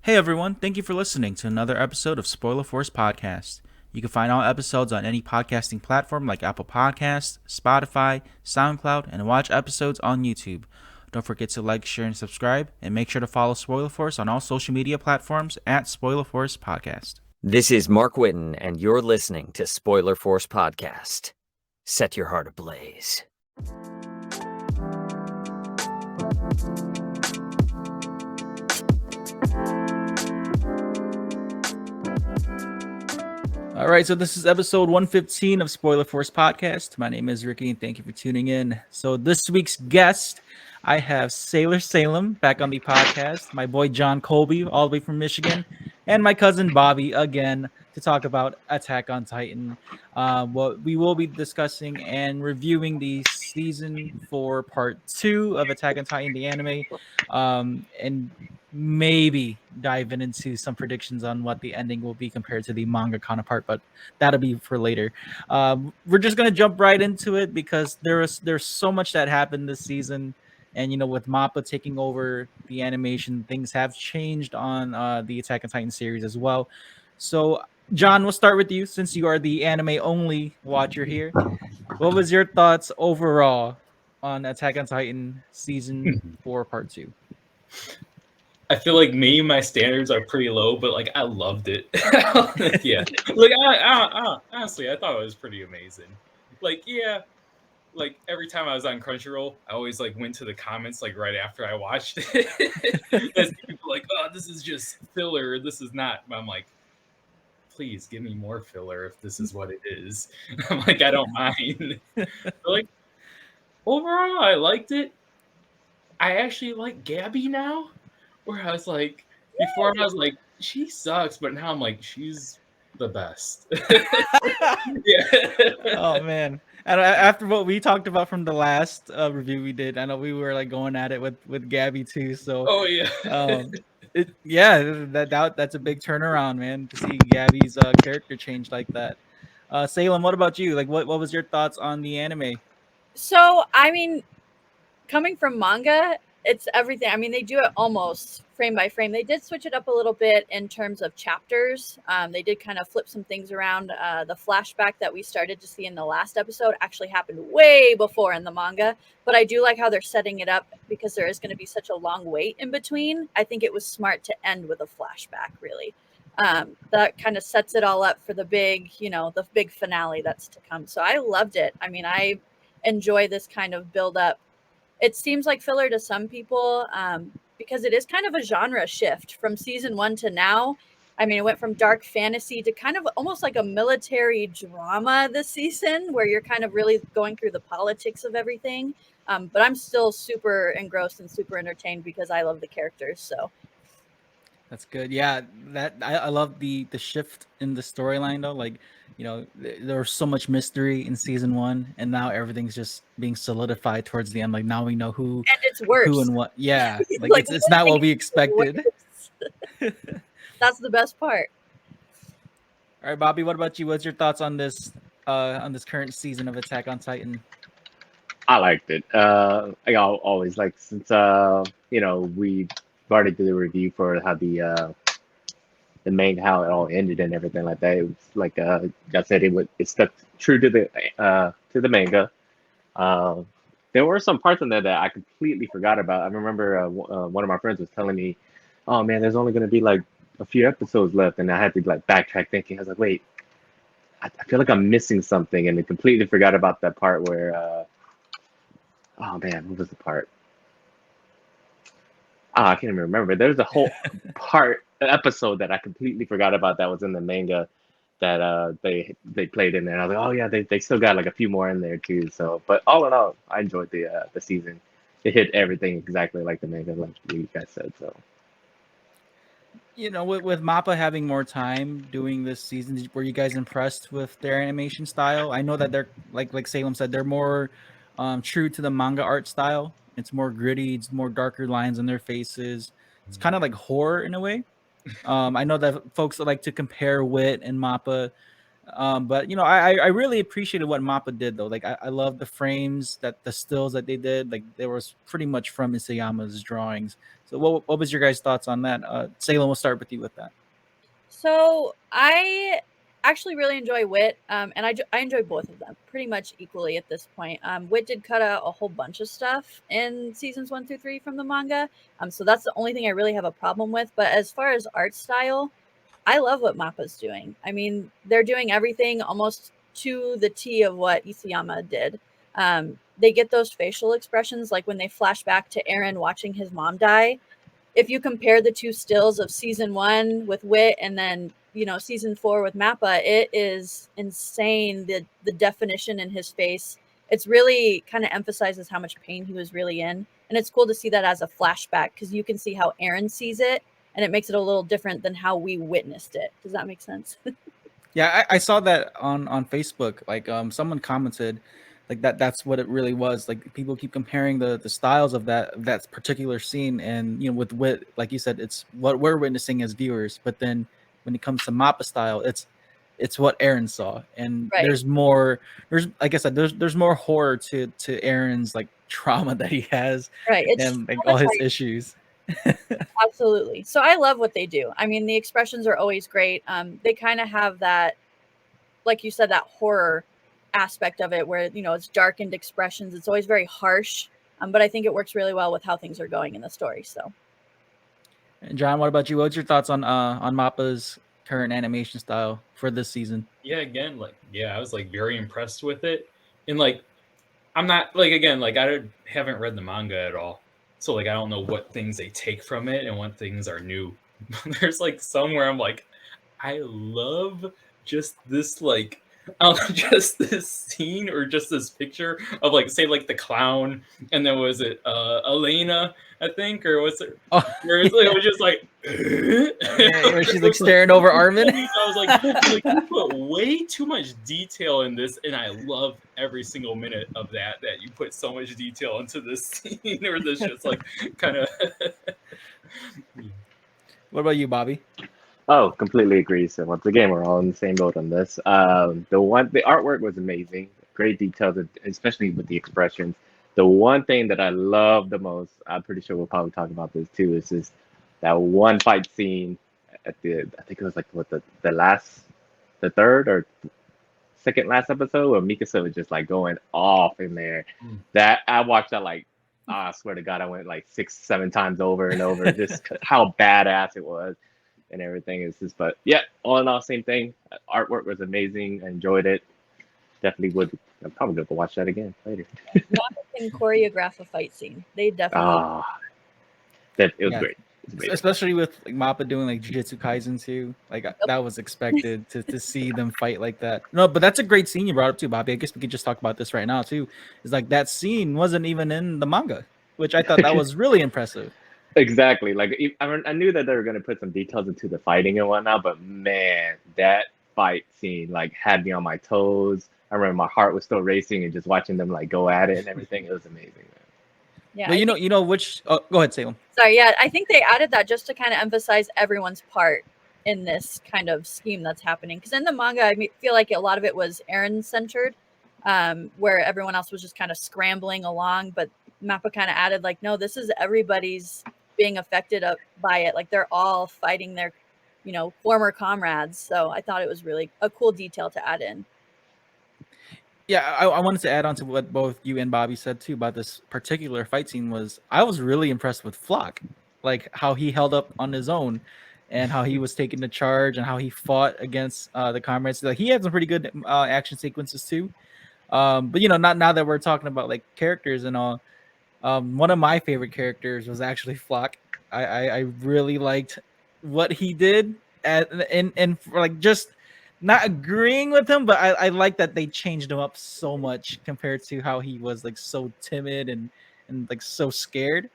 Hey everyone, thank you for listening to another episode of Spoiler Force Podcast. You can find all episodes on any podcasting platform like Apple Podcasts, Spotify, SoundCloud, and watch episodes on YouTube. Don't forget to like, share, and subscribe, and make sure to follow Spoiler Force on all social media platforms at Spoiler Force Podcast. This is Mark Whitten, and you're listening to Spoiler Force Podcast. Set your heart ablaze. All right, so this is episode 115 of Spoiler Force Podcast. My name is Ricky, and thank you for tuning in. So this week's guest, I have Sailor Salem back on the podcast, my boy John Kolbe, all the way from Michigan, and my cousin Bobby again to talk about Attack on Titan. What we will be discussing and reviewing the season 4 part 2 of Attack on Titan, the anime, and maybe diving into some predictions on what the ending will be compared to the manga counterpart, but that'll be for later. We're just gonna jump right into it because there's so much that happened this season, and with Mappa taking over the animation, things have changed on the Attack on Titan series as well. So, John, we'll start with you since you are the anime only watcher here. What was your thoughts overall on Attack on Titan season 4 part 2? I feel like my standards are pretty low, but like I loved it. Yeah, like I honestly, I thought it was pretty amazing. Like, yeah, like every time I was on Crunchyroll, I always like went to the comments like right after I watched it. As people like, oh, this is just filler. This is not. But I'm like, please give me more filler if this is what it is. I'm like, I don't mind. But like overall, I liked it. I actually like Gabi now. Where I was like, before I was like, she sucks, but now I'm like, she's the best. Yeah. Oh man! And after what we talked about from the last review we did, I know we were like going at it with Gabby too. So, oh yeah, that's a big turnaround, man. To see Gabby's character change like that. Salem, what about you? Like, what was your thoughts on the anime? So, I mean, coming from manga, it's everything. I mean, they do it almost frame by frame. They did switch it up a little bit in terms of chapters. They did kind of flip some things around. The flashback that we started to see in the last episode actually happened way before in the manga. But I do like how they're setting it up because there is going to be such a long wait in between. I think it was smart to end with a flashback, really. That kind of sets it all up for the big finale that's to come. So I loved it. I mean, I enjoy this kind of build up. It seems like filler to some people because it is kind of a genre shift from season 1 to now. I mean, it went from dark fantasy to kind of almost like a military drama this season where you're kind of really going through the politics of everything. But I'm still super engrossed and super entertained because I love the characters. So That's good. Yeah, that I love the shift in the storyline though. Like, there was so much mystery in season 1, and now everything's just being solidified towards the end. Like now we know who and it's worse. Who and what. Yeah, like it's not what we expected. That's the best part. All right, Bobby, what about you? What's your thoughts on this current season of Attack on Titan? I liked it. I always like since we already did a review for how the main how it all ended and everything like that. It was like I said, it stuck true to the manga. There were some parts in there that I completely forgot about. I remember one of my friends was telling me, "Oh man, there's only going to be like a few episodes left," and I had to like backtrack thinking. I was like, "Wait, I feel like I'm missing something," and I completely forgot about that part where. Oh man, what was the part? I can't even remember. There was a whole episode that I completely forgot about that was in the manga that they played in there. And I was like, oh yeah, they still got like a few more in there too. So, but all in all, I enjoyed the season. It hit everything exactly like the manga, like you guys said. So, with Mappa having more time doing this season, were you guys impressed with their animation style? I know that they're like Salem said, they're more true to the manga art style. It's more gritty. It's more darker lines on their faces. It's kind of like horror in a way. I know that folks like to compare Wit and Mappa, but I really appreciated what Mappa did though. Like I love the frames, that the stills that they did. Like there was pretty much from Isayama's drawings. So what was your guys' thoughts on that? Salem, we'll start with you with that. So I actually really enjoy Wit, and I enjoy both of them pretty much equally at this point. Wit did cut out a whole bunch of stuff in seasons 1 through 3 from the manga, so that's the only thing I really have a problem with. But as far as art style, I love what Mappa's doing. I mean, they're doing everything almost to the T of what Isayama did. They get those facial expressions, like when they flash back to Eren watching his mom die. If you compare the two stills of season 1 with Wit and then season 4 with Mappa, it is insane, the definition in his face. It's really kind of emphasizes how much pain he was really in, and it's cool to see that as a flashback because you can see how Eren sees it, and it makes it a little different than how we witnessed it. Does that make sense? Yeah, I saw that on Facebook. Like someone commented like that's what it really was. Like people keep comparing the styles of that particular scene, and with Wit, like you said, it's what we're witnessing as viewers. But then when it comes to Mappa style, it's what Eren saw, and Right. there's more. There's like I said, there's more horror to Eren's like trauma that he has, Right. It's and like so all much his like- issues. Absolutely. So I love what they do. I mean, the expressions are always great. They kind of have that, like you said, that horror aspect of it where, it's darkened expressions. It's always very harsh. But I think it works really well with how things are going in the story. So, And John, what about you? What's your thoughts on Mappa's current animation style for this season? Yeah, again, I was very impressed with it. And I'm not again, I haven't read the manga at all. So I don't know what things they take from it and what things are new. There's some where I'm like, I love just this just this scene or just this picture of say the clown, and then was it Elena, I think, or was it where it was just where she's staring over Armin. I was like you put way too much detail in this, and I love every single minute of that you put so much detail into this scene or this just kind of. What about you, Bobby? Oh, completely agree. So once again, we're all in the same boat on this. The artwork was amazing, great details, especially with the expressions. The one thing that I love the most, I'm pretty sure we'll probably talk about this too, is just that one fight scene at I think it was the third or second last episode where Mikasa was just going off in there. That I watched that I swear to God, I went 6-7 times over and over, just how badass it was. And everything is just, but yeah, all in all, same thing. Artwork was amazing. I enjoyed it. Definitely would. I'm probably gonna go watch that again later. Mappa can choreograph a fight scene. They definitely. It was great. It was amazing. Especially with Mappa doing Jujutsu Kaisen too. That was expected to see them fight like that. No, but that's a great scene you brought up too, Bobby. I guess we could just talk about this right now too. Is that scene wasn't even in the manga, which I thought that was really impressive. Exactly. I knew that they were gonna put some details into the fighting and whatnot, but man, that fight scene had me on my toes. I remember my heart was still racing and just watching them go at it and everything. It was amazing, man. Yeah. Well, you know which. Oh, go ahead, Salem. Sorry. Yeah, I think they added that just to kind of emphasize everyone's part in this kind of scheme that's happening. Because in the manga, I feel like a lot of it was Eren centered, where everyone else was just kind of scrambling along. But Mappa kind of added no, this is everybody's being affected by it. They're all fighting their, former comrades. So I thought it was really a cool detail to add in. Yeah, I wanted to add on to what both you and Bobby said too about this particular fight scene. I was really impressed with Flock, how he held up on his own, and how he was taking the charge and how he fought against the comrades. He had some pretty good action sequences too. But not now that we're talking about characters and all. One of my favorite characters was actually Flock. I really liked what he did, and for just not agreeing with him, but I like that they changed him up so much compared to how he was so timid and so scared.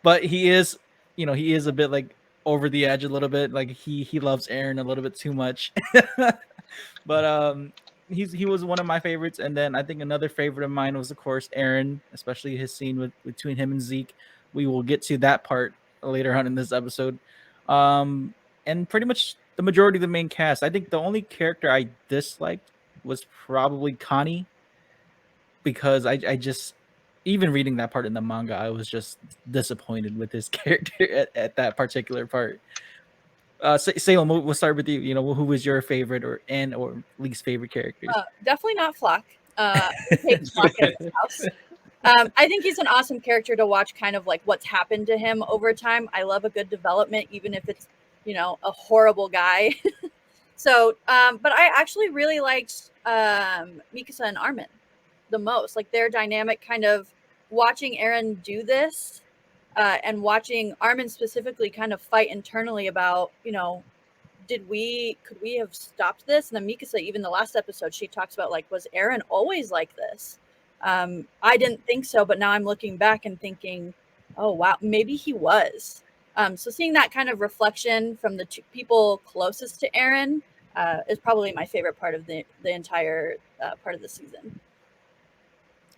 But he is, he is a bit over the edge a little bit. He loves Eren a little bit too much. But he was one of my favorites. And then I think another favorite of mine was of course Eren, especially his scene between him and Zeke. We will get to that part later on in this episode. And pretty much the majority of the main cast. I think the only character I disliked was probably Conny, because I just even reading that part in the manga, I was just disappointed with his character at that particular part. Salem, we'll start with you. You know, who was your favorite or least favorite characters? Definitely not Flock. I hate Flock in this house. I think he's an awesome character to watch, kind of like what's happened to him over time. I love a good development, even if it's, you know, a horrible guy. So, but I actually really liked Mikasa and Armin the most. Like their dynamic, kind of watching Eren do this, and watching Armin specifically kind of fight internally about, you know, could we have stopped this? And then Mikasa, even the last episode, she talks about like, was Eren always like this? I didn't think so, but now I'm looking back and thinking, oh wow, maybe he was. So seeing that kind of reflection from the two people closest to Eren is probably my favorite part of the entire part of the season.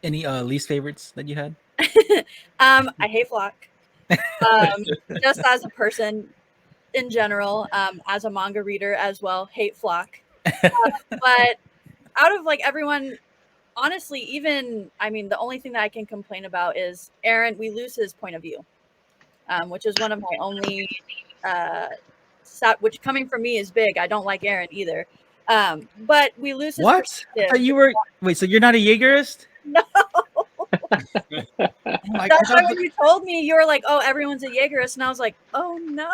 Any least favorites that you had? I hate Flock. Just as a person in general, as a manga reader as well, hate Flock. But out of like everyone, honestly, even, I mean, the only thing that I can complain about is Eren, we lose his point of view, which is one of my only, which coming from me is big. I don't like Eren either. But we lose his What? I perspective. thought you were. Wait, so you're not a Jaegerist? No. Oh my That's why God. when you told me, you were like, oh, everyone's a Jaegerist. And I was like, oh, no.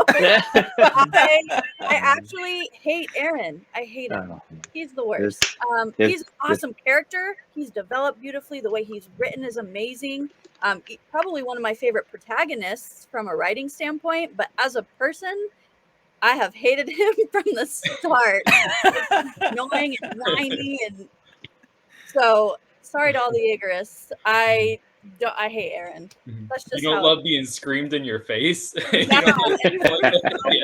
I actually hate Eren. I hate him. He's the worst. He's an awesome character. He's developed beautifully. The way he's written is amazing. Probably one of my favorite protagonists from a writing standpoint. But as a person, I have hated him from the start. He's annoying and whiny. And so, sorry to all the Jaegerists. I hate Eren. That's just you don't love being screamed in your face. Yeah,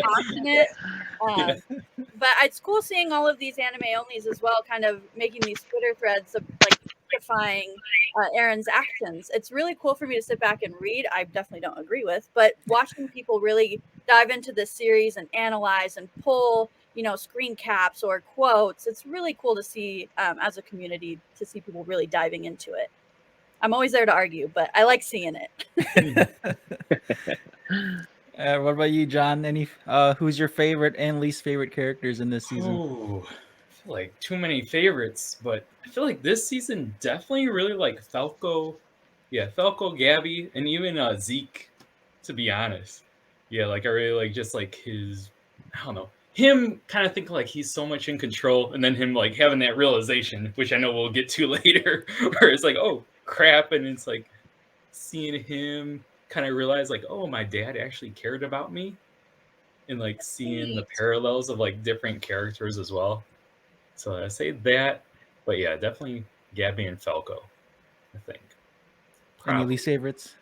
passionate. But it's cool seeing all of these anime onlys as well, kind of making these Twitter threads of like justifying Eren's actions. It's really cool for me to sit back and read. I definitely don't agree with, but watching people really dive into this series and analyze and pull, you know, screen caps or quotes. It's really cool to see as a community, to see people really diving into it. I'm always there to argue, but I like seeing it. What about you, John? Any who's your favorite and least favorite characters in this season? Oh, I feel like too many favorites, but I feel like this season definitely really like Falco. Yeah, Falco, Gabi, and even Zeke, to be honest. Yeah, like I really like just like his, I don't know, him kind of thinking like he's so much in control, and then him like having that realization, which I know we'll get to later, where it's like, oh crap, and it's like seeing him kind of realize like, oh, my dad actually cared about me, and like seeing the parallels of like different characters as well. So I say that, but yeah, definitely Gabi and Falco, I think. Any least favorites?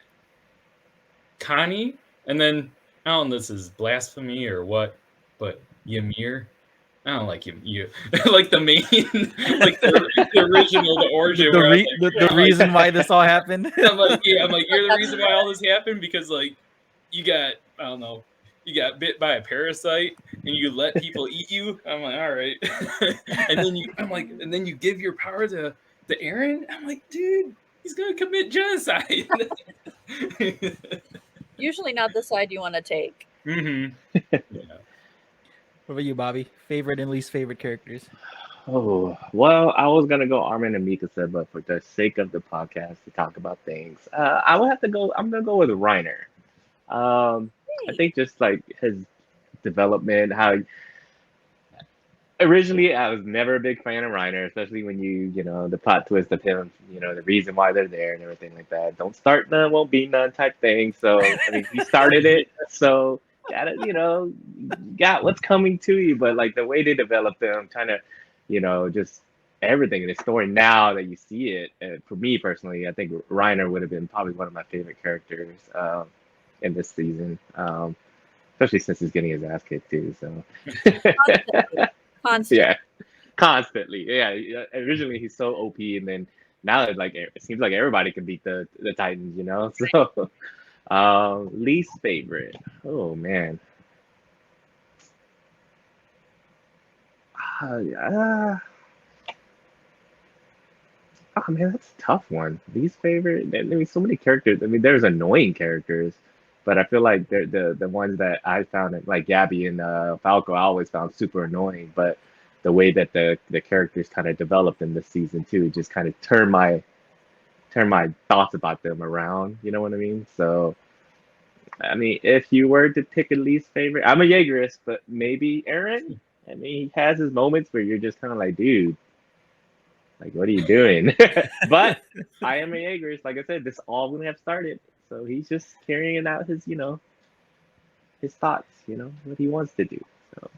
Conny, and then I don't know if this is blasphemy or what, but Ymir. I don't like him. You like the main, like the original, the origin. The reason why this all happened. I'm like, you're the reason why all this happened, because like you got, I don't know, you got bit by a parasite and you let people eat you. I'm like, all right, and then you give your power to Eren. I'm like, dude, he's gonna commit genocide. Usually not the side you want to take. Mm-hmm. Yeah. What about you, Bobby? Favorite and least favorite characters? Oh, well, I was gonna go Armin and Mikasa, but for the sake of the podcast to talk about things, I will have to go. I'm gonna go with Reiner. I think just like his development, how originally I was never a big fan of Reiner, especially when you know, the plot twist of him, you know, the reason why they're there and everything like that. Don't start none, won't be none type thing. So I mean, he started it, so gotta, you know, got what's coming to you. But like the way they developed him, kind of, you know, just everything in the story now that you see it. For me personally, I think Reiner would have been probably one of my favorite characters in this season, especially since he's getting his ass kicked too. So Constantly. yeah, constantly. Yeah, originally he's so OP, and then now it's like it seems like everybody can beat the Titans, you know. So least favorite. Oh man. Oh man, that's a tough one. Least favorite. I mean, so many characters. I mean, there's annoying characters, but I feel like the ones that I found, like Gabi and Falco, I always found super annoying. But the way that the characters kind of developed in this season too, just kind of turn my thoughts about them around. You know what I mean? So, I mean, if you were to pick a least favorite, I'm a Jaegerist, but maybe Eren. I mean, he has his moments where you're just kind of like, dude, like, what are you doing? But I am a Jaegerist. Like I said, this all wouldn't have started. So he's just carrying out his, his thoughts, what he wants to do. So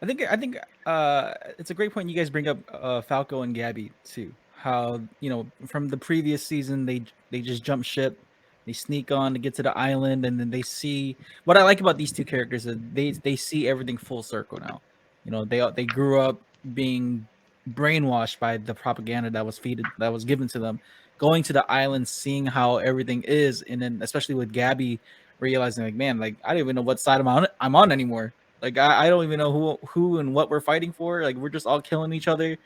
I think it's a great point you guys bring up Falco and Gabi too. How from the previous season they just jump ship, they sneak on to get to the island, and then they see what I like about these two characters is they see everything full circle now. They grew up being brainwashed by the propaganda that was given to them, going to the island, seeing how everything is, and then especially with Gabi realizing like, man, like I don't even know what side I'm on anymore. Like I don't even know who and what we're fighting for. Like we're just all killing each other.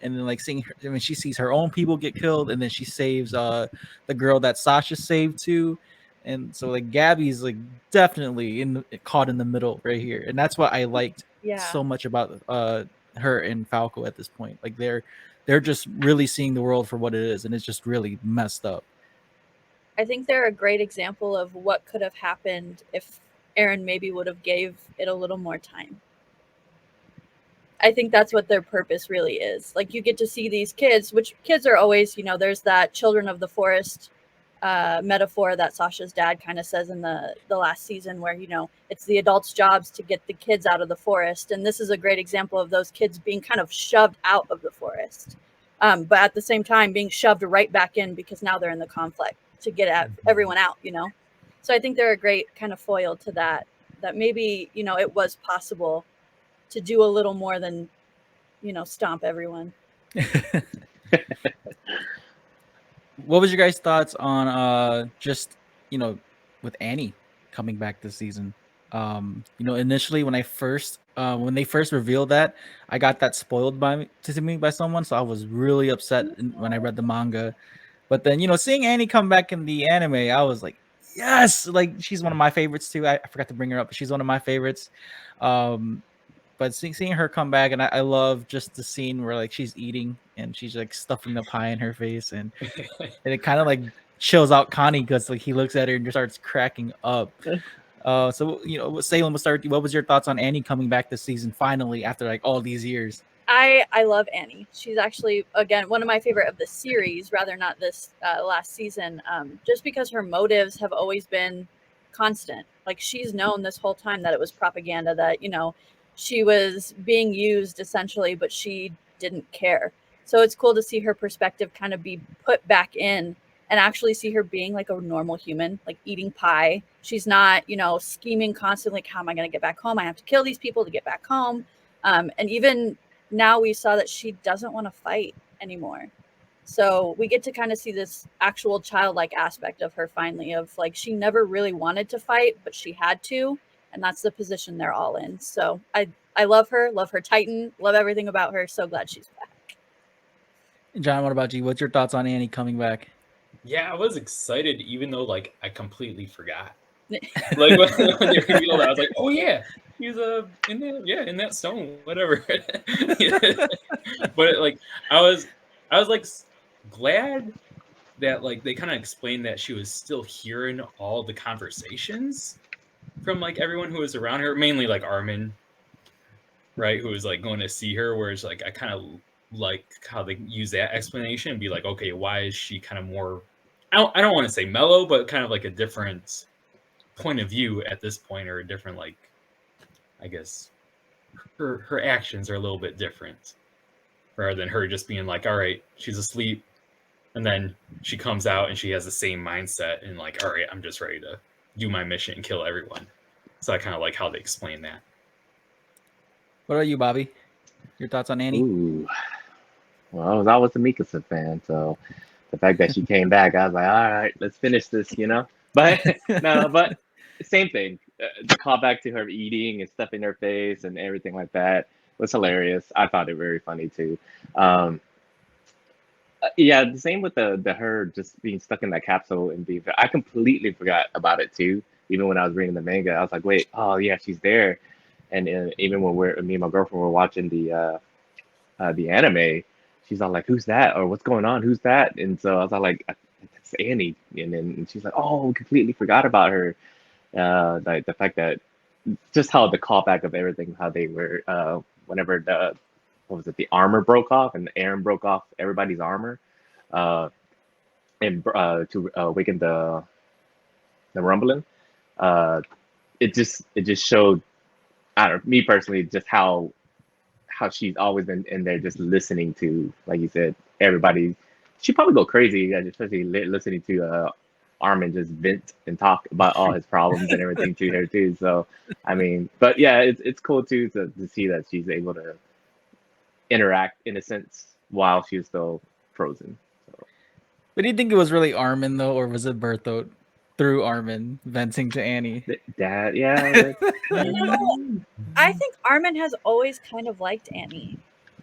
And then like seeing her, I mean, she sees her own people get killed, and then she saves the girl that Sasha saved too. And so like Gabby's like definitely caught in the middle right here. And that's what I liked so much about her and Falco at this point. Like they're just really seeing the world for what it is, and it's just really messed up. I think they're a great example of what could have happened if Eren maybe would have gave it a little more time. I think that's what their purpose really is. Like you get to see these kids, which kids are always, there's that children of the forest metaphor that Sasha's dad kind of says in the last season where, it's the adults' jobs to get the kids out of the forest. And this is a great example of those kids being kind of shoved out of the forest. But at the same time being shoved right back in because now they're in the conflict to get everyone out, So I think they're a great kind of foil to that maybe, it was possible to do a little more than, stomp everyone. What was your guys' thoughts on just, with Annie coming back this season? Initially when they first revealed that, I got that spoiled to me by someone, so I was really upset when I read the manga. But then, seeing Annie come back in the anime, I was like, yes, like she's one of my favorites too. I forgot to bring her up, but she's one of my favorites. But seeing her come back, and I love just the scene where like she's eating and she's like stuffing the pie in her face, and it kind of like chills out Conny because like he looks at her and just starts cracking up. So Salem, we'll start. What was your thoughts on Annie coming back this season finally after like all these years? I love Annie. She's actually, again, one of my favorite of the series, rather not this last season, just because her motives have always been constant. Like she's known this whole time that it was propaganda, that, she was being used essentially, but she didn't care. So it's cool to see her perspective kind of be put back in and actually see her being like a normal human, like eating pie. She's not, scheming constantly, like, how am I going to get back home? I have to kill these people to get back home. And even now we saw that she doesn't want to fight anymore. So we get to kind of see this actual childlike aspect of her finally, of like, she never really wanted to fight, but she had to. And that's the position they're all in. So I love her Titan, love everything about her. So glad she's back. John, what about you? What's your thoughts on Annie coming back? Yeah, I was excited, even though like I completely forgot. Like when they revealed, I was like, oh yeah, he's in that stone, whatever. But like I was like glad that like they kind of explained that she was still hearing all the conversations from like everyone who was around her, mainly like Armin, right, who was like going to see her, whereas like I kind of like how they use that explanation and be like, okay, why is she kind of more, I don't want to say mellow, but kind of like a different point of view at this point, or a different, like, I guess her actions are a little bit different, rather than her just being like, all right, she's asleep, and then she comes out and she has the same mindset and like, all right, I'm just ready to do my mission and kill everyone. So I kind of like how they explain that. What about you, Bobby? Your thoughts on Annie? Ooh. Well, I was always a Mikasa fan, so the fact that she came back, I was like, all right, let's finish this, But no, but same thing. The callback to her eating and stuff in her face and everything like that was hilarious. I found it very funny too. Yeah, the same with the her just being stuck in that capsule and being. I completely forgot about it too. Even when I was reading the manga, I was like, wait, oh yeah, she's there. And even when me and my girlfriend were watching the anime, she's all like, "Who's that?" or "What's going on? Who's that?" And so I was all like, "It's Annie." And then she's like, "Oh, we completely forgot about her." Like the fact that just how the callback of everything, how they were whenever the what was it, the armor broke off and Eren broke off everybody's armor, uh, and to awaken the rumbling. Uh, it just showed, I don't know, me personally, just how she's always been in there just listening to, like you said, everybody. She'd probably go crazy, especially listening to Armin just vent and talk about all his problems and everything to her too. So, I mean, but yeah, it's cool too to see that she's able to interact in a sense while she's still frozen. So, But do you think it was really Armin though, or was it Bertholt through Armin venting to Annie? that yeah, I think Armin has always kind of liked Annie.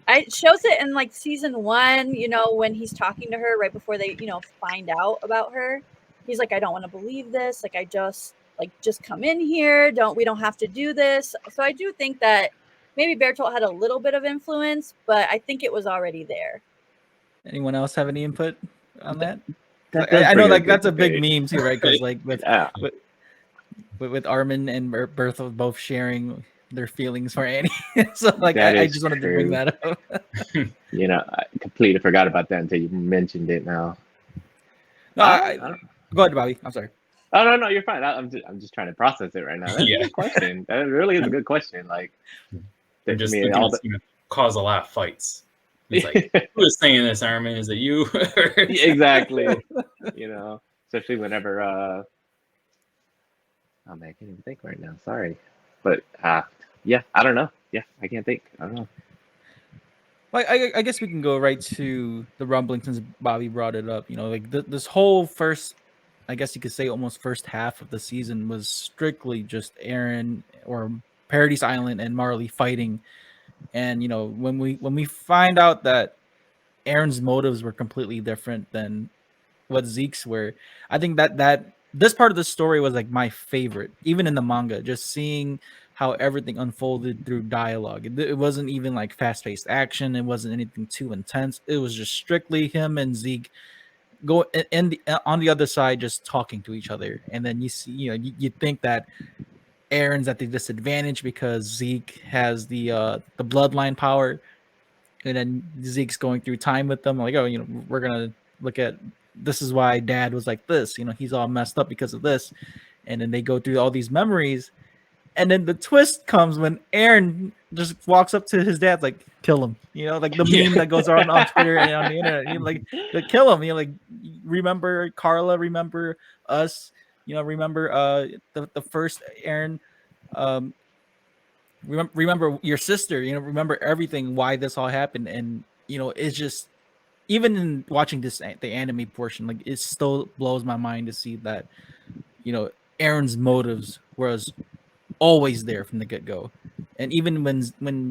It shows it in like season 1, when he's talking to her right before they, find out about her. He's like, I don't want to believe this. Like, I just come in here. We don't have to do this. So I do think that maybe Bertolt had a little bit of influence, but I think it was already there. Anyone else have any input on that? that I know, bring like good that's a big debate. meme too, right? Because like Yeah. with Armin and Bertholt both sharing their feelings for Annie, so like That I is just wanted to bring true. that up. I completely forgot about that until you mentioned it now. No, I don't. go ahead, Bobby. I'm sorry. Oh no, you're fine. I'm just trying to process it right now. That's a Yeah. good question. That really is a good question. Like, I'm just I mean, thinking all it's the gonna cause a lot of fights. It's like, who is saying this, Armin? Is it you? exactly. Especially whenever. Oh man, I can't even think right now. Sorry, but yeah, I don't know. Yeah, I can't think. I don't know. Well, I guess we can go right to the rumbling since Bobby brought it up. Like this whole first, I guess you could say almost first half of the season was strictly just Eren or Paradise Island and Marley fighting. And when we find out that Eren's motives were completely different than what Zeke's were, I think that this part of the story was like my favorite, even in the manga. Just seeing how everything unfolded through dialogue. It wasn't even like fast-paced action. It wasn't anything too intense. It was just strictly him and Zeke on the other side, just talking to each other. And then you see, you think that Eren's at the disadvantage because Zeke has the bloodline power, and then Zeke's going through time with them. Like, oh, we're gonna look at this is why Dad was like this. He's all messed up because of this, and then they go through all these memories, and then the twist comes when Eren just walks up to his dad like, "Kill him," like the meme that goes around on Twitter and on the internet. Like, kill him. Like, remember Carla? Remember us? Remember the first Eren. Um, remember your sister, remember everything, why this all happened. And it's just, even in watching the anime portion, like it still blows my mind to see that Eren's motives was always there from the get-go. And even when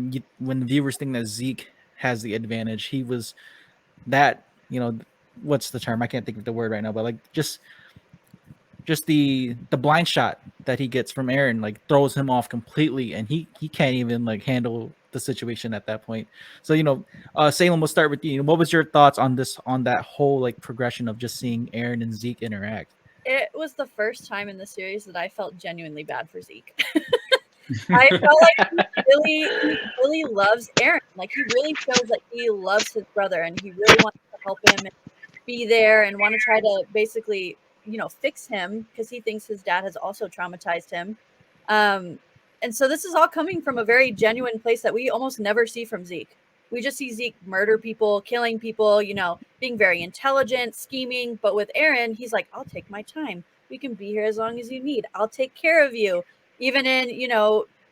the viewers think that Zeke has the advantage, he was that, what's the term, I can't think of the word right now, but like just the blind shot that he gets from Eren like throws him off completely, and he can't even like handle the situation at that point. So Salem, we'll start with you. What was your thoughts on that whole like progression of just seeing Eren and Zeke interact? It was the first time in the series that I felt genuinely bad for Zeke. I felt like he really loves Eren. Like, he really shows that he loves his brother and he really wants to help him and be there and want to try to basically, fix him, because he thinks his dad has also traumatized him. And so this is all coming from a very genuine place that we almost never see from Zeke. We just see Zeke murder people, killing people, being very intelligent, scheming. But with Eren, he's like, I'll take my time. We can be here as long as you need. I'll take care of you. Even in,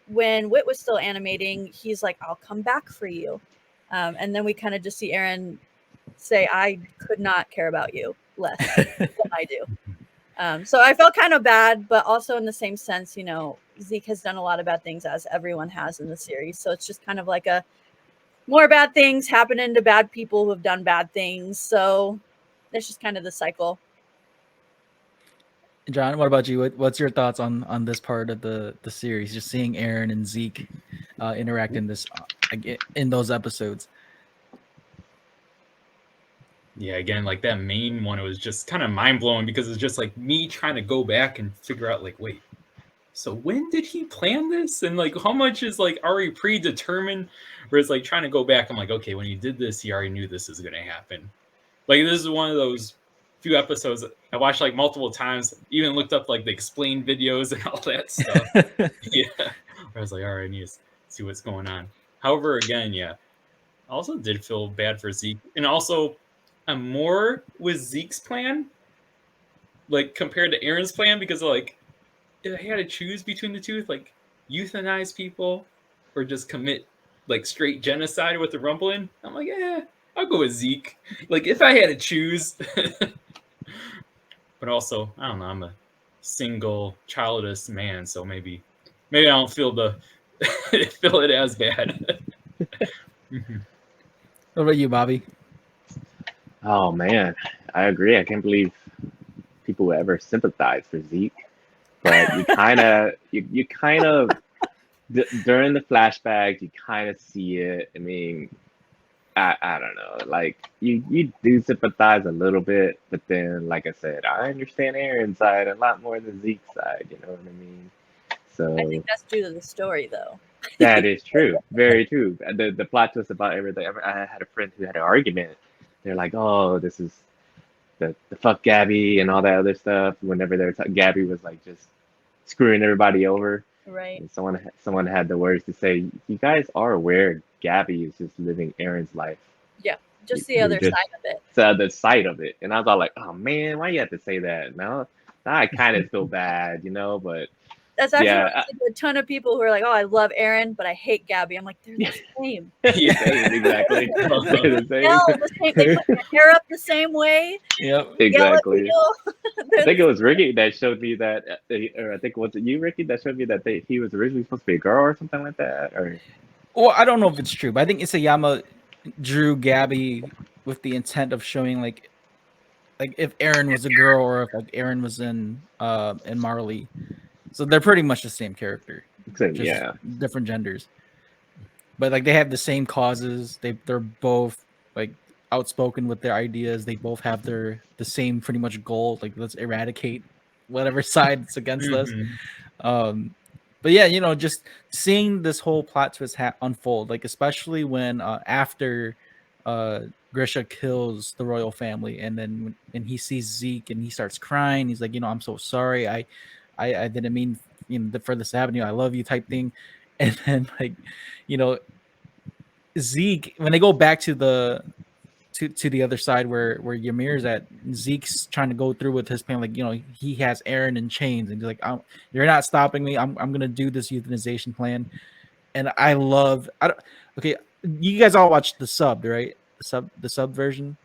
when Wit was still animating, he's like, I'll come back for you. And then we kind of just see Eren say, I could not care about you less than I do. So I felt kind of bad, but also in the same sense, Zeke has done a lot of bad things, as everyone has in the series. So it's just kind of like more bad things happening to bad people who have done bad things. So that's just kind of the cycle. John, what about you? What's your thoughts on this part of the series? Just seeing Eren and Zeke interact in this in those episodes. Yeah, again, like that main one, it was just kind of mind blowing because it's just like me trying to go back and figure out, like, wait, so when did he plan this? And like, how much is like already predetermined? Where it's like trying to go back, I'm like, okay, when he did this, he already knew this is going to happen. Like, this is one of those few episodes that I watched like multiple times, even looked up like the explained videos and all that stuff. Yeah. Where I was like, all right, I need to see what's going on. However, again, yeah, I also did feel bad for Zeke. And also, I'm more with Zeke's plan, like compared to Eren's plan, because like if I had to choose between the two, like euthanize people or just commit like straight genocide with the rumbling, I'm like, I'll go with Zeke. Like if I had to choose. But also, I don't know, I'm a single childless man, so maybe I don't feel feel it as bad. What about you, Bobby? Oh man, I agree. I can't believe people would ever sympathize for Zeke, but you kind of during the flashback, you kind of see it. I mean, I don't know, like you do sympathize a little bit, but then, like I said, I understand Aaron's side a lot more than Zeke's side. You know what I mean? So I think that's due to the story, though. that is true, very true. The plot twist about everything. I had a friend who had an argument. They're like, "Oh, this is the fuck Gabi and all that other stuff." Whenever they were Gabi was like just screwing everybody over. Right. And someone had the words to say, "You guys are aware Gabi is just living Aaron's life." Yeah. Just the You're other just side of it. the other side of it. And I was all like, "Oh man, why you have to say that?" Now I kind of feel bad, but That's actually yeah, a ton of people who are like, "Oh, I love Eren, but I hate Gabi." I'm like, they're the same. Yeah. same, exactly. They're the same. Yell the same. They put their hair up the same way. Yep. Yell at Exactly. people. I think it was Ricky that showed me that, or I think was it you, Ricky, that showed me that he was originally supposed to be a girl or something like that, or Well, I don't know if it's true, but I think Isayama drew Gabi with the intent of showing like if Eren was a girl or if like Eren was in Marley. So they're pretty much the same character, just yeah, different genders. But like they have the same causes. They're both like outspoken with their ideas. They both have the same pretty much goal. Like let's eradicate whatever side is against us. But yeah, just seeing this whole plot twist unfold, like especially when after Grisha kills the royal family, and then when he sees Zeke and he starts crying, he's like, I'm so sorry. I didn't mean for this to happen. I love you type thing. And then like, Zeke, when they go back to the other side where Ymir's at, Zeke's trying to go through with his plan. Like, he has Eren in chains and he's like, you're not stopping me. I'm going to do this euthanization plan. And okay. You guys all watched the sub, right? The sub version.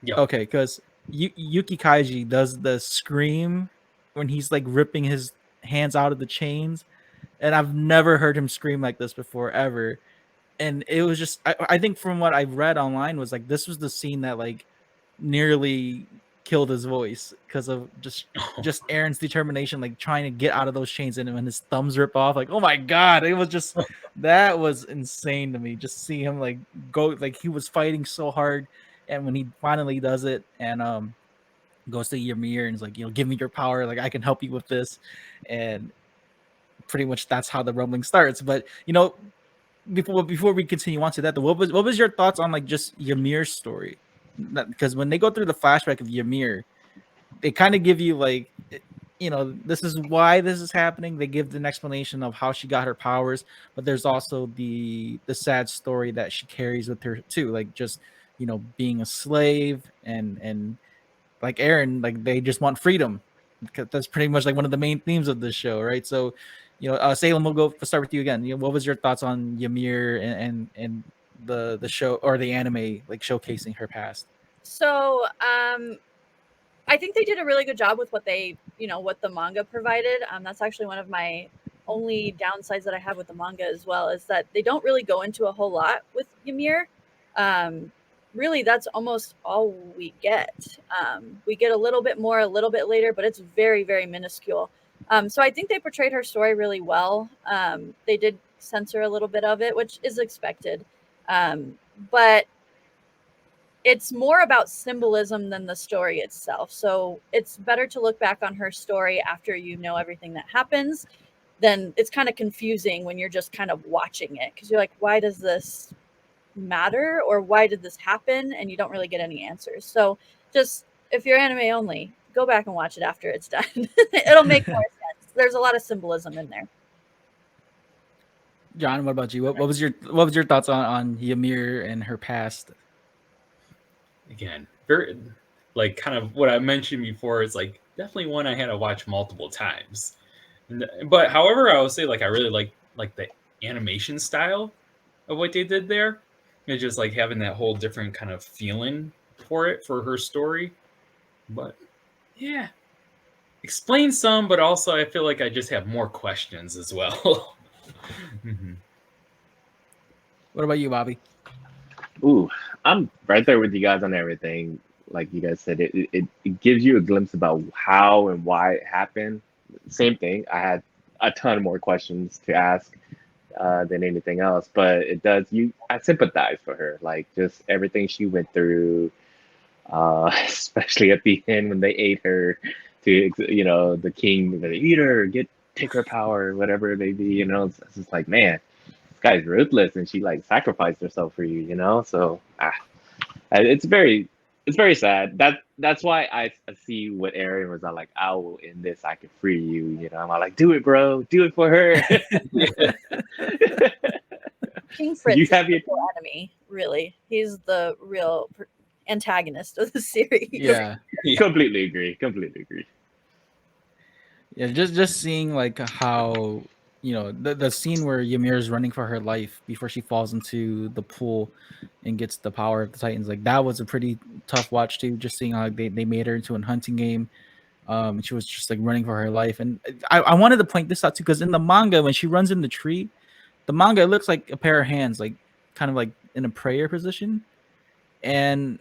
Yep. Okay. Cause Yuki Kaiji does the scream when he's like ripping his hands out of the chains. And I've never heard him scream like this before ever. And it was just I think from what I've read online was like this was the scene that like nearly killed his voice because of just Eren's determination, like trying to get out of those chains, and when his thumbs rip off, like, oh my god, it was just that was insane to me. Just see him like go, like he was fighting so hard, and when he finally does it and goes to Ymir and is like, give me your power, like I can help you with this, and pretty much that's how the rumbling starts. But before we continue on to that, what was your thoughts on like just Ymir's story? Because when they go through the flashback of Ymir, they kind of give you like, this is why this is happening. They give an explanation of how she got her powers, but there's also the sad story that she carries with her too, like just being a slave and like Eren, like they just want freedom. Because that's pretty much like one of the main themes of this show, right? So Salem, we'll start with you again. What was your thoughts on Ymir and the show or the anime like showcasing her past? So I think they did a really good job with what they what the manga provided. That's actually one of my only downsides that I have with the manga as well is that they don't really go into a whole lot with Ymir. Really, that's almost all we get. We get a little bit more a little bit later, but it's very, very minuscule. So I think they portrayed her story really well. They did censor a little bit of it, which is expected. But it's more about symbolism than the story itself. So it's better to look back on her story after you know everything that happens. Then it's kind of confusing when you're just kind of watching it because you're like, why does this matter, or why did this happen? And you don't really get any answers. So just if you're anime only, go back and watch it after it's done. It'll make more sense. There's a lot of symbolism in there. John, what about you? What was your thoughts on Ymir and her past? Again, very like kind of what I mentioned before. It's like definitely one I had to watch multiple times. But however, I would say like I really like the animation style of what they did there. It's just like having that whole different kind of feeling for it, for her story. But yeah, explain some, but also I feel like I just have more questions as well. What about you, Bobby? Ooh, I'm right there with you guys on everything. Like you guys said, it gives you a glimpse about how and why it happened. Same thing. I had a ton more questions to ask than anything else, but it does. I sympathize for her, like just everything she went through, especially at the end when they ate her. The king, they eat her, take her power, whatever it may be. It's just like, man, this guy's ruthless, and she like sacrificed herself for you. So it's very sad. That's why I see what Eren was like. I will in this. I can free you. I'm like, do it, bro. Do it for her. King Fritz is the real enemy. Really, he's the real antagonist of the series. Yeah, completely agree. Yeah, just seeing like how the scene where Ymir is running for her life before she falls into the pool and gets the power of the Titans, like that was a pretty tough watch too. Just seeing how they made her into a hunting game. She was just like running for her life, and I wanted to point this out too because in the manga when she runs in the tree, the manga it looks like a pair of hands, like kind of like in a prayer position, and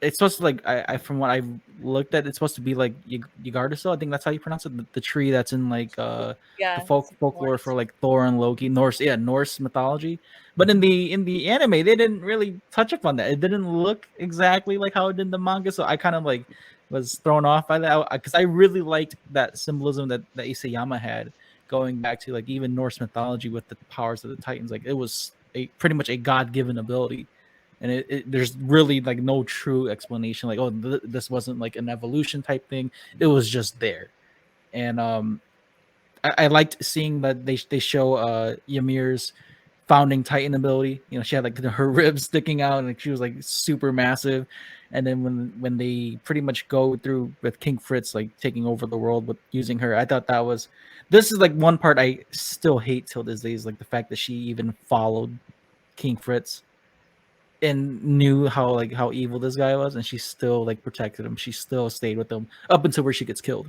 it's supposed to like I from what I've looked at, it's supposed to be like Ygardasil. I think that's how you pronounce it. The tree that's in like the folklore for like Thor and Loki, Norse mythology. But in the anime, they didn't really touch up on that. It didn't look exactly like how it did in the manga, so I kind of like was thrown off by that because I really liked that symbolism that Isayama had going back to like even Norse mythology with the powers of the Titans. Like it was pretty much a God-given ability. And there's really like no true explanation. Like, oh, this wasn't like an evolution type thing. It was just there. And I liked seeing that they show Ymir's founding Titan ability. She had like her ribs sticking out, and like, she was like super massive. And then when they pretty much go through with King Fritz like taking over the world with using her, I thought that was. This is like one part I still hate till this day is like the fact that she even followed King Fritz and knew how evil this guy was, and she still like protected him. She still stayed with him up until where she gets killed.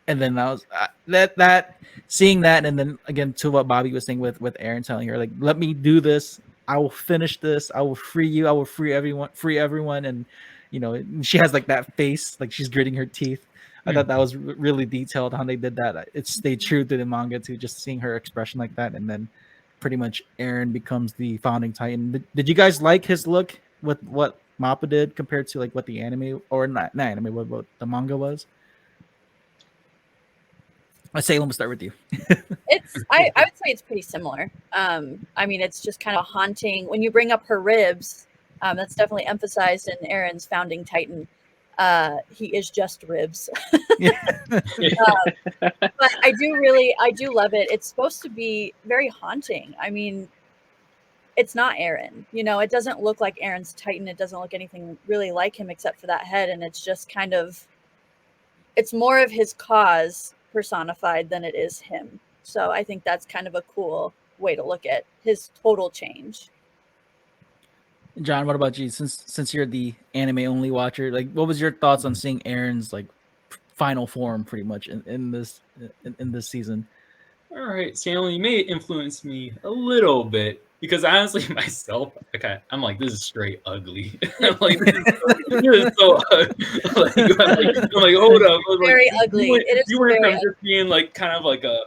And then I was that seeing that, and then again to what Bobby was saying with Eren telling her like, "Let me do this. I will finish this. I will free you. I will free everyone." And she has like that face, like she's gritting her teeth. I thought that was really detailed how they did that. It stayed true to the manga too, just seeing her expression like that, and then pretty much Eren becomes the founding Titan. Did you guys like his look with what Mappa did compared to like what the anime or not anime, what the manga was? Salem, we'll start with you. I would say it's pretty similar. I mean, it's just kind of haunting when you bring up her ribs. That's definitely emphasized in Eren's founding Titan. He is just ribs. But I do love it. It's supposed to be very haunting. I mean, it's not Eren. It doesn't look like Eren's Titan. It doesn't look anything really like him except for that head. And it's just kind of, it's more of his cause personified than it is him. So I think that's kind of a cool way to look at his total change. John, what about you? Since you're the anime only watcher, like what was your thoughts on seeing Eren's like final form pretty much in this season? all right, Stanley, you may influence me a little bit because honestly, myself, I'm like, this is straight ugly. I'm like, this is so ugly. I'm like, hold up. I was Very like, ugly. It is you went very from just being like kind of like a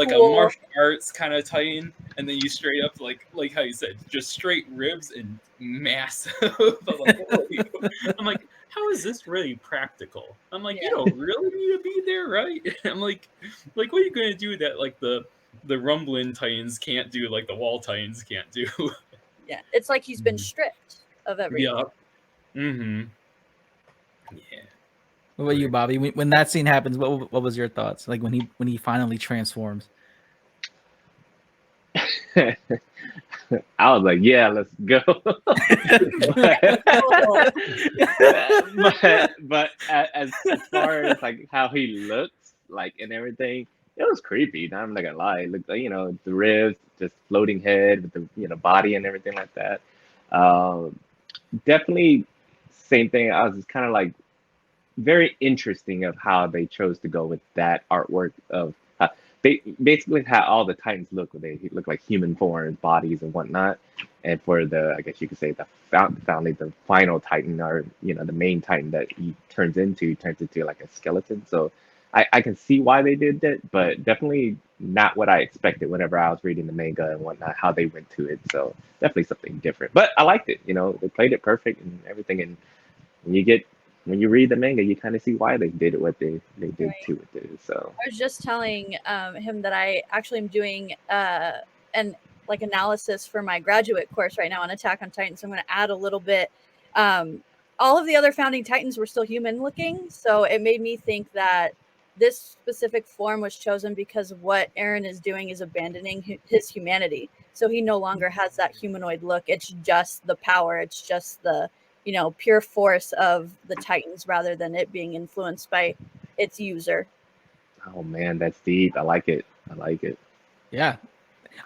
cool. martial arts kind of Titan, and then you straight up like how you said, just straight ribs and massive. I'm like, how is this really practical? I'm like, you don't really need to be there, right? I'm like what are you gonna do that like the rumbling Titans can't do, like the wall Titans can't do? Yeah, it's like he's been stripped of everything. Yeah. Mm-hmm. Yeah. What about you, Bobby? When that scene happens, what was your thoughts? Like when he finally transforms. I was like, yeah, let's go. but as far as like how he looks like and everything, it was creepy. I'm not gonna lie. It looked like, the ribs, just floating head with the body and everything like that. Definitely same thing. I was just kind of like very interesting of how they chose to go with that artwork of they basically how all the Titans look. They look like human forms, bodies and whatnot. And for I guess you could say the final Titan, or the main Titan that he turns into like a skeleton. So I can see why they did that, but definitely not what I expected whenever I was reading the manga and whatnot, how they went to it. So definitely something different. But I liked it. They played it perfect and everything. And when you read the manga, you kind of see why they did it, what they did to it. So I was just telling him that I actually am doing an analysis for my graduate course right now on Attack on Titan. So I'm going to add a little bit. All of the other founding Titans were still human looking, so it made me think that this specific form was chosen because what Eren is doing is abandoning his humanity. So he no longer has that humanoid look. It's just the power. It's just the pure force of the Titans rather than it being influenced by its user. Oh man, that's deep. I like it. Yeah,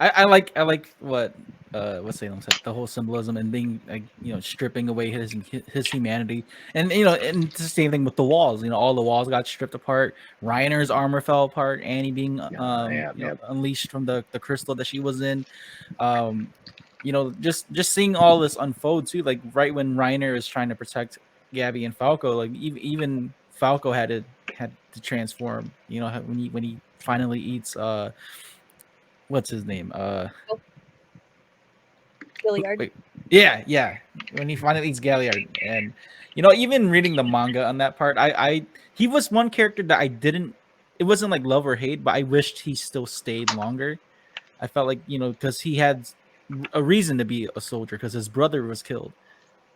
I like what Salem said, the whole symbolism and being like stripping away his humanity, and and it's the same thing with the walls. All the walls got stripped apart. Reiner's armor fell apart. Annie being unleashed from the crystal that she was in. Just seeing all this unfold too, like right when Reiner is trying to protect Gabi and Falco, like even Falco had to transform. When he finally eats what's his name? Gilliard. Wait, yeah. When he finally eats Galliard, and even reading the manga on that part, he was one character that I didn't. It wasn't like love or hate, but I wished he still stayed longer. I felt like because he had a reason to be a soldier because his brother was killed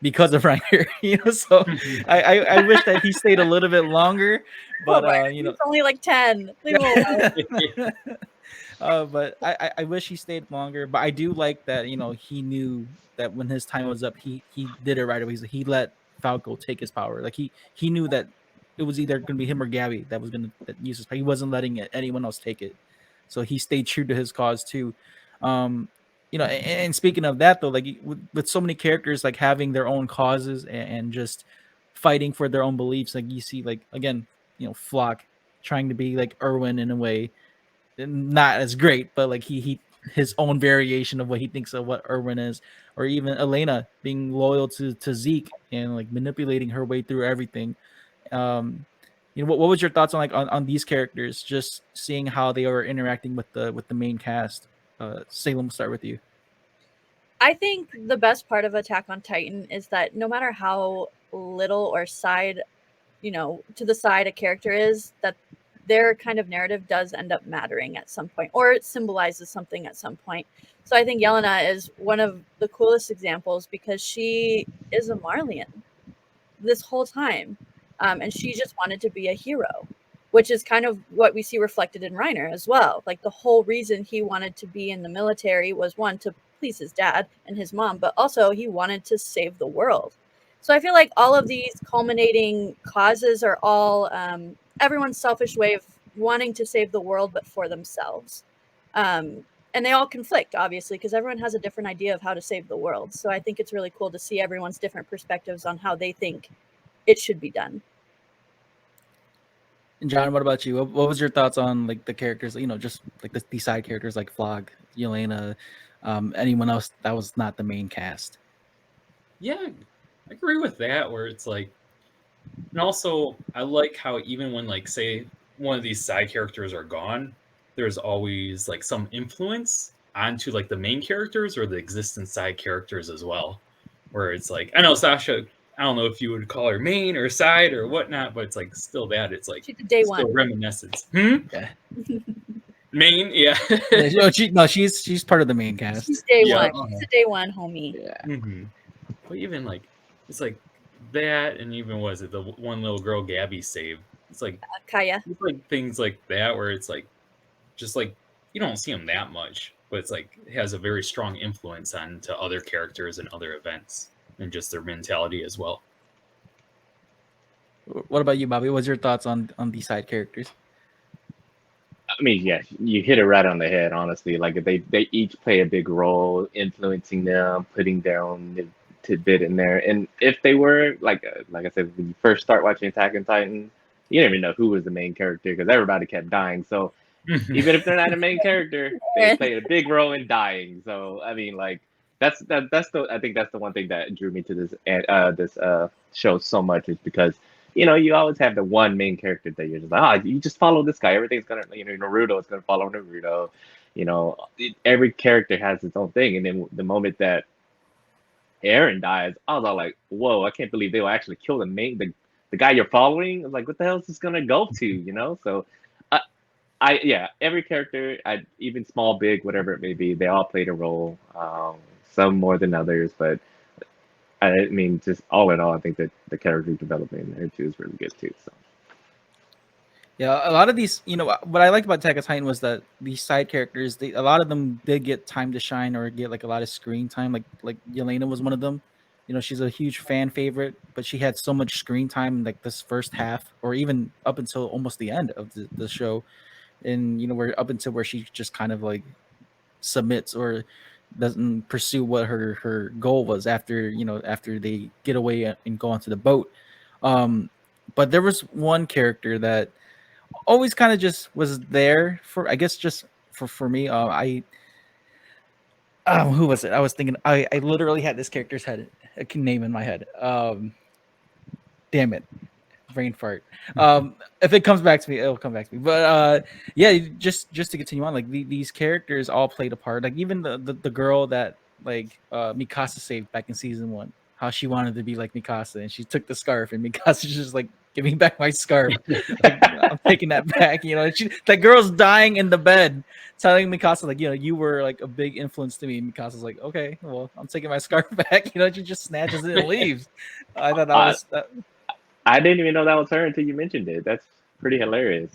because of Reiner. So I wish that he stayed a little bit longer, but he's only like 10. Leave him alone. But I wish he stayed longer. But I do like that he knew that when his time was up, he did it right away. He let Falco take his power. Like he knew that it was either going to be him or Gabi that was going to use his power. He wasn't letting anyone else take it. So he stayed true to his cause too. And speaking of that though, like with so many characters like having their own causes and just fighting for their own beliefs, like you see like again, Flock trying to be like Erwin in a way, not as great, but like he his own variation of what he thinks of what Erwin is, or even Elena being loyal to Zeke and like manipulating her way through everything. What was your thoughts on on these characters? Just seeing how they are interacting with the main cast. Salem, we'll start with you. I think the best part of Attack on Titan is that no matter how little or side, to the side a character is, that their kind of narrative does end up mattering at some point, or it symbolizes something at some point. So I think Yelena is one of the coolest examples because she is a Marleyan this whole time. And she just wanted to be a hero, which is kind of what we see reflected in Reiner as well. Like the whole reason he wanted to be in the military was one, to please his dad and his mom, but also he wanted to save the world. So I feel like all of these culminating causes are all everyone's selfish way of wanting to save the world, but for themselves. And they all conflict, obviously, because everyone has a different idea of how to save the world. So I think it's really cool to see everyone's different perspectives on how they think it should be done. John, what about you? What was your thoughts on like the characters? Just like the side characters like Flog, Yelena, anyone else that was not the main cast. Yeah, I agree with that. Where it's like, and also I like how even when like say one of these side characters are gone, there's always like some influence onto like the main characters or the existing side characters as well. Where it's like, I know Sasha, I don't know if you would call her main or side or whatnot, but it's like still that. It's like She's a day still one. reminiscence. Yeah. Main, yeah. She's part of the main cast. She's day Yeah. one. She's a day one homie. Yeah. Mm-hmm. But even like it's like that, and even was it the one little girl Gabi saved? It's like Kaya. it's like things like that where it's like just like you don't see them that much, but it's like it has a very strong influence on to other characters and other events and just their mentality as well. What about you, Bobby? What's your thoughts on these side characters? I mean, yeah, you hit it right on the head, honestly. Like they each play a big role, influencing them, putting their own tidbit in there. And if they were like I said, when you first start watching Attack on Titan, you didn't even know who was the main character because everybody kept dying. So even if they're not a main character, they play a big role in dying. So I mean, like that's the I think that's the one thing that drew me to this show so much is because you always have the one main character that you're just like, you just follow this guy. Everything's gonna, Naruto is gonna follow Naruto. Every character has its own thing. And then the moment that Eren dies, I was all like, whoa, I can't believe they will actually kill the guy you're following. I was like, what the hell is this gonna go to? So yeah, every character, even small, big, whatever it may be, they all played a role. Some more than others, but I mean, just all in all, I think that the character development in there too is really good too. So Yeah, a lot of these, what I liked about Attack on Titan was that these side characters, a lot of them did get time to shine or get like a lot of screen time. Like Yelena was one of them. She's a huge fan favorite, but she had so much screen time in like this first half, or even up until almost the end of the show, and where up until where she just kind of like submits or doesn't pursue what her goal was after they get away and go onto the boat. But there was one character that always kind of just was there for, I guess, just for me. Who was it? I was thinking I literally had this character's head name in my head. Damn it. Brain fart. If it comes back to me, it'll come back to me. But yeah, just to continue on, like these characters all played a part. Like even the girl that like Mikasa saved back in season 1, how she wanted to be like Mikasa, and she took the scarf, and Mikasa's just like, give me back my scarf. Like, I'm taking that back. That girl's dying in the bed, telling Mikasa like, you were like a big influence to me. And Mikasa's like, okay, well, I'm taking my scarf back. She just snatches it and leaves. I thought that was. I didn't even know that was her until you mentioned it. That's pretty hilarious.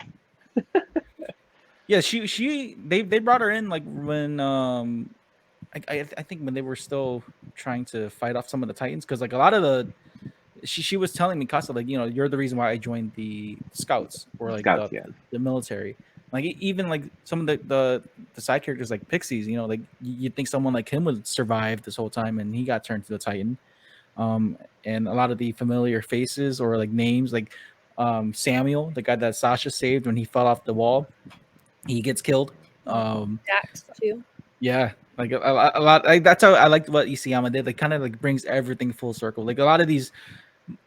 Yeah, they brought her in like when I think when they were still trying to fight off some of the Titans, because like a lot of she was telling Mikasa like, you're the reason why I joined the scouts or like the military. Like even like some of the side characters like Pixies, like you'd think someone like him would survive this whole time, and he got turned to the Titan. And a lot of the familiar faces or like names, like Samuel, the guy that Sasha saved when he fell off the wall, he gets killed. Dax too. Yeah, like a lot. Like, that's how I liked what Isayama did. Like kind of like brings everything full circle. Like a lot of these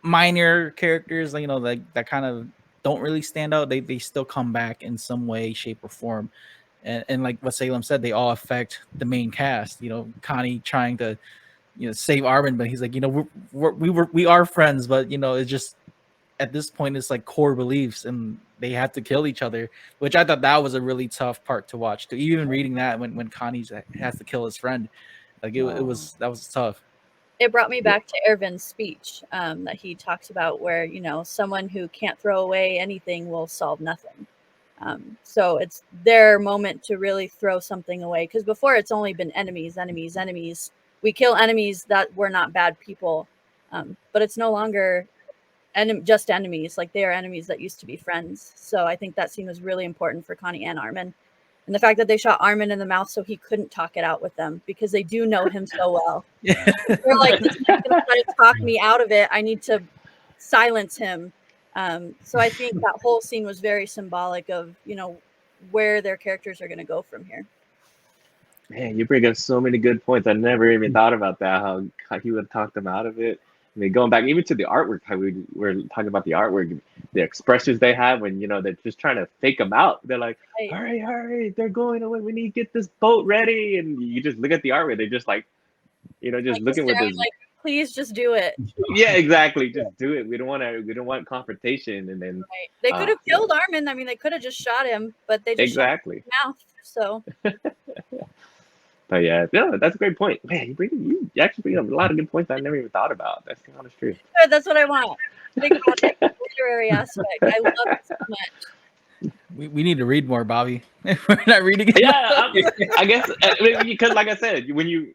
minor characters, like that kind of don't really stand out. They still come back in some way, shape, or form. And like what Salem said, they all affect the main cast. Conny trying to save Armin, but he's like, we are friends, but it's just at this point it's like core beliefs, and they have to kill each other, which I thought that was a really tough part to watch. To even reading that when Connie has to kill his friend, like that was tough. It brought me back to Ervin's speech that he talks about, where someone who can't throw away anything will solve nothing. So it's their moment to really throw something away, because before it's only been enemies. We kill enemies that were not bad people, but it's no longer just enemies. Like they are enemies that used to be friends. So I think that scene was really important for Conny and Armin, and the fact that they shot Armin in the mouth so he couldn't talk it out with them, because they do know him so well. They're like, this is going to try to talk me out of it. I need to silence him. So I think that whole scene was very symbolic of, where their characters are going to go from here. Man, you bring up so many good points. I never even thought about that. How he would talk them out of it. I mean, going back even to the artwork, how we were talking about the artwork, the expressions they have when they're just trying to fake them out. They're like, Right. "Hurry, hurry! They're going away. We need to get this boat ready." And you just look at the artwork. They're just like, just Like, looking with staring this. like, please just do it. Yeah, exactly. Just do it. We don't want confrontation, and then Right. They could have killed Armin. I mean, they could have just shot him, but they just shot him exactly. in the mouth. So But yeah, no, that's a great point. Man, you actually bring up a lot of good points I never even thought about. That's the honest truth. good, that's what I want. Think about it. The literary aspect. I love it so much. We need to read more, Bobby. We're not reading it. Yeah, I guess because, like I said, when you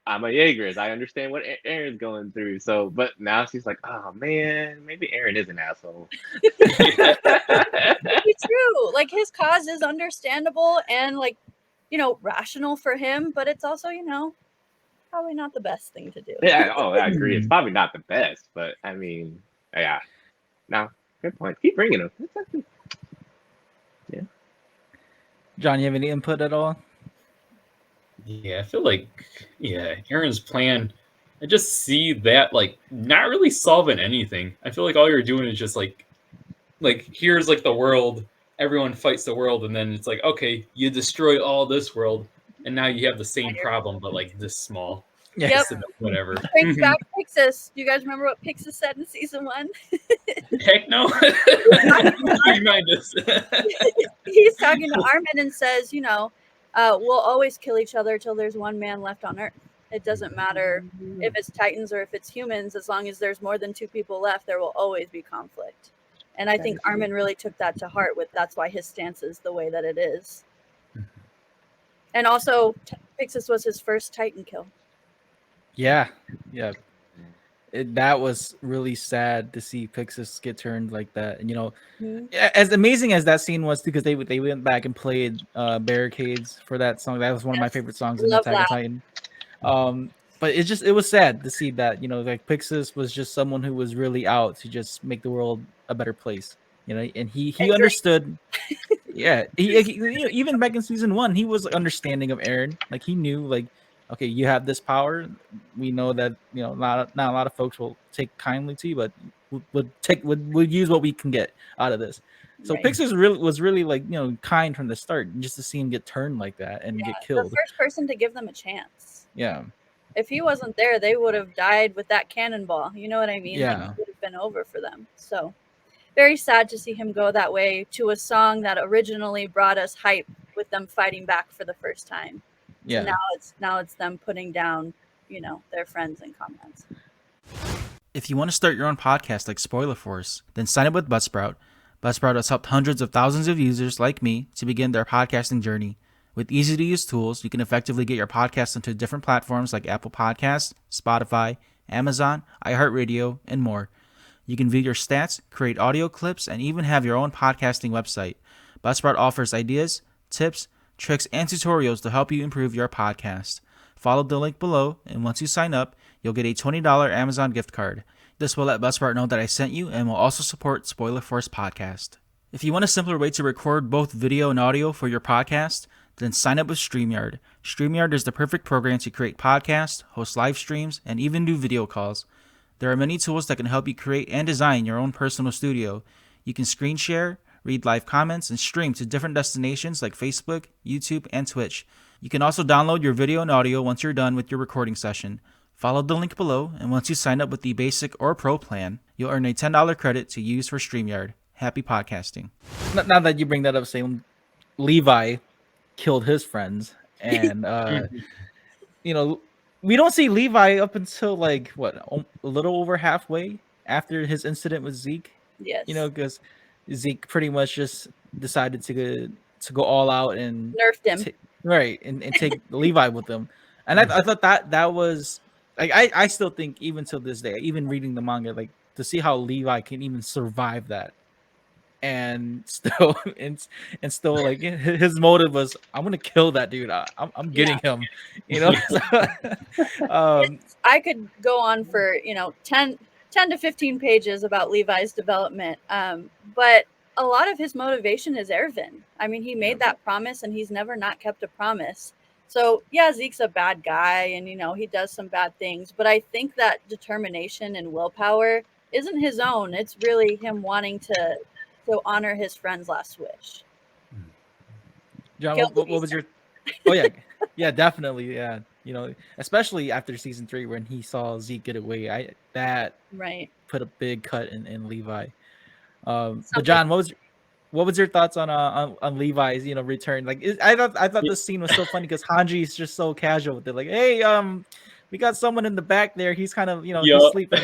I'm a Jaegerist, I understand what Eren's going through. So, but now she's like, oh man, maybe Eren is an asshole. It's true. Like, his cause is understandable and rational for him, but it's also, probably not the best thing to do. Yeah, I agree. It's probably not the best, but I mean, yeah. No, good point. Keep bringing them. Yeah. John, you have any input at all? Yeah, I feel like Eren's plan. I just see that not really solving anything. I feel like all you're doing is just like here's the world. Everyone fights the world, and then it's like, okay, you destroy all this world, and now you have the same problem, but this small. Yes. Yep. Whatever. Brings back Pixis. Do you guys remember what Pixis said in season 1? Heck no. Remind us. He's talking to Armin and says, we'll always kill each other till there's one man left on Earth. It doesn't matter if it's Titans or if it's humans. As long as there's more than 2 people left, there will always be conflict. And I think Armin really took that to heart. That's why his stance is the way that it is. And also, Pixis was his first Titan kill. Yeah. That was really sad to see Pixis get turned like that. And as amazing as that scene was, because they went back and played Barricades for that song. That was one of my favorite songs in Attack on Titan. But it was sad to see that, Pixis was just someone who was really out to just make the world a better place. And he understood. Yeah, he even back in season 1, he was understanding of Eren. He knew, okay, you have this power. We know that not a lot of folks will take kindly to you, but would use what we can get out of this. So Right. Pixis was really kind from the start, just to see him get turned like that and get killed. The first person to give them a chance. Yeah. If he wasn't there, they would have died with that cannonball. You know what I mean? Yeah. It would have been over for them. So very sad to see him go that way to a song that originally brought us hype with them fighting back for the first time. Yeah. So now it's them putting down, their friends and comments. If you want to start your own podcast like Spoiler Force, then sign up with Buzzsprout. Buzzsprout has helped hundreds of thousands of users like me to begin their podcasting journey. With easy-to-use tools, you can effectively get your podcast into different platforms like Apple Podcasts, Spotify, Amazon, iHeartRadio, and more. You can view your stats, create audio clips, and even have your own podcasting website. Buzzsprout offers ideas, tips, tricks, and tutorials to help you improve your podcast. Follow the link below, and once you sign up, you'll get a $20 Amazon gift card. This will let Buzzsprout know that I sent you and will also support Spoiler Force Podcast. If you want a simpler way to record both video and audio for your podcast, then sign up with StreamYard. StreamYard is the perfect program to create podcasts, host live streams, and even do video calls. There are many tools that can help you create and design your own personal studio. You can screen share, read live comments, and stream to different destinations like Facebook, YouTube, and Twitch. You can also download your video and audio once you're done with your recording session. Follow the link below, and once you sign up with the basic or pro plan, you'll earn a $10 credit to use for StreamYard. Happy podcasting. Now that you bring that up, Salem, Levi killed his friends, and we don't see Levi up until a little over halfway after his incident with Zeke. Yes. Because Zeke pretty much just decided to go all out and nerfed him. and take Levi with them. And I thought that was I still think, even till this day, even reading the manga, to see how Levi can even survive that. And still, his motive was, I'm gonna kill that dude. I'm getting him. I could go on for 10 10 to 15 pages about Levi's development. But a lot of his motivation is Erwin. I mean, he made that promise and he's never not kept a promise. So yeah, Zeke's a bad guy and, you know, he does some bad things, but I think that determination and willpower isn't his own. It's really him wanting to honor his friend's last wish. John, what was your? Oh yeah, yeah, definitely, yeah. You know, especially after season 3 when he saw Zeke get away, that Right. put a big cut in Levi. But John, what was your thoughts on Levi's, you know, return? Like, I thought this scene was so funny because Hange is just so casual with it. Like, hey, we got someone in the back there. He's kind of, you know, he's sleeping.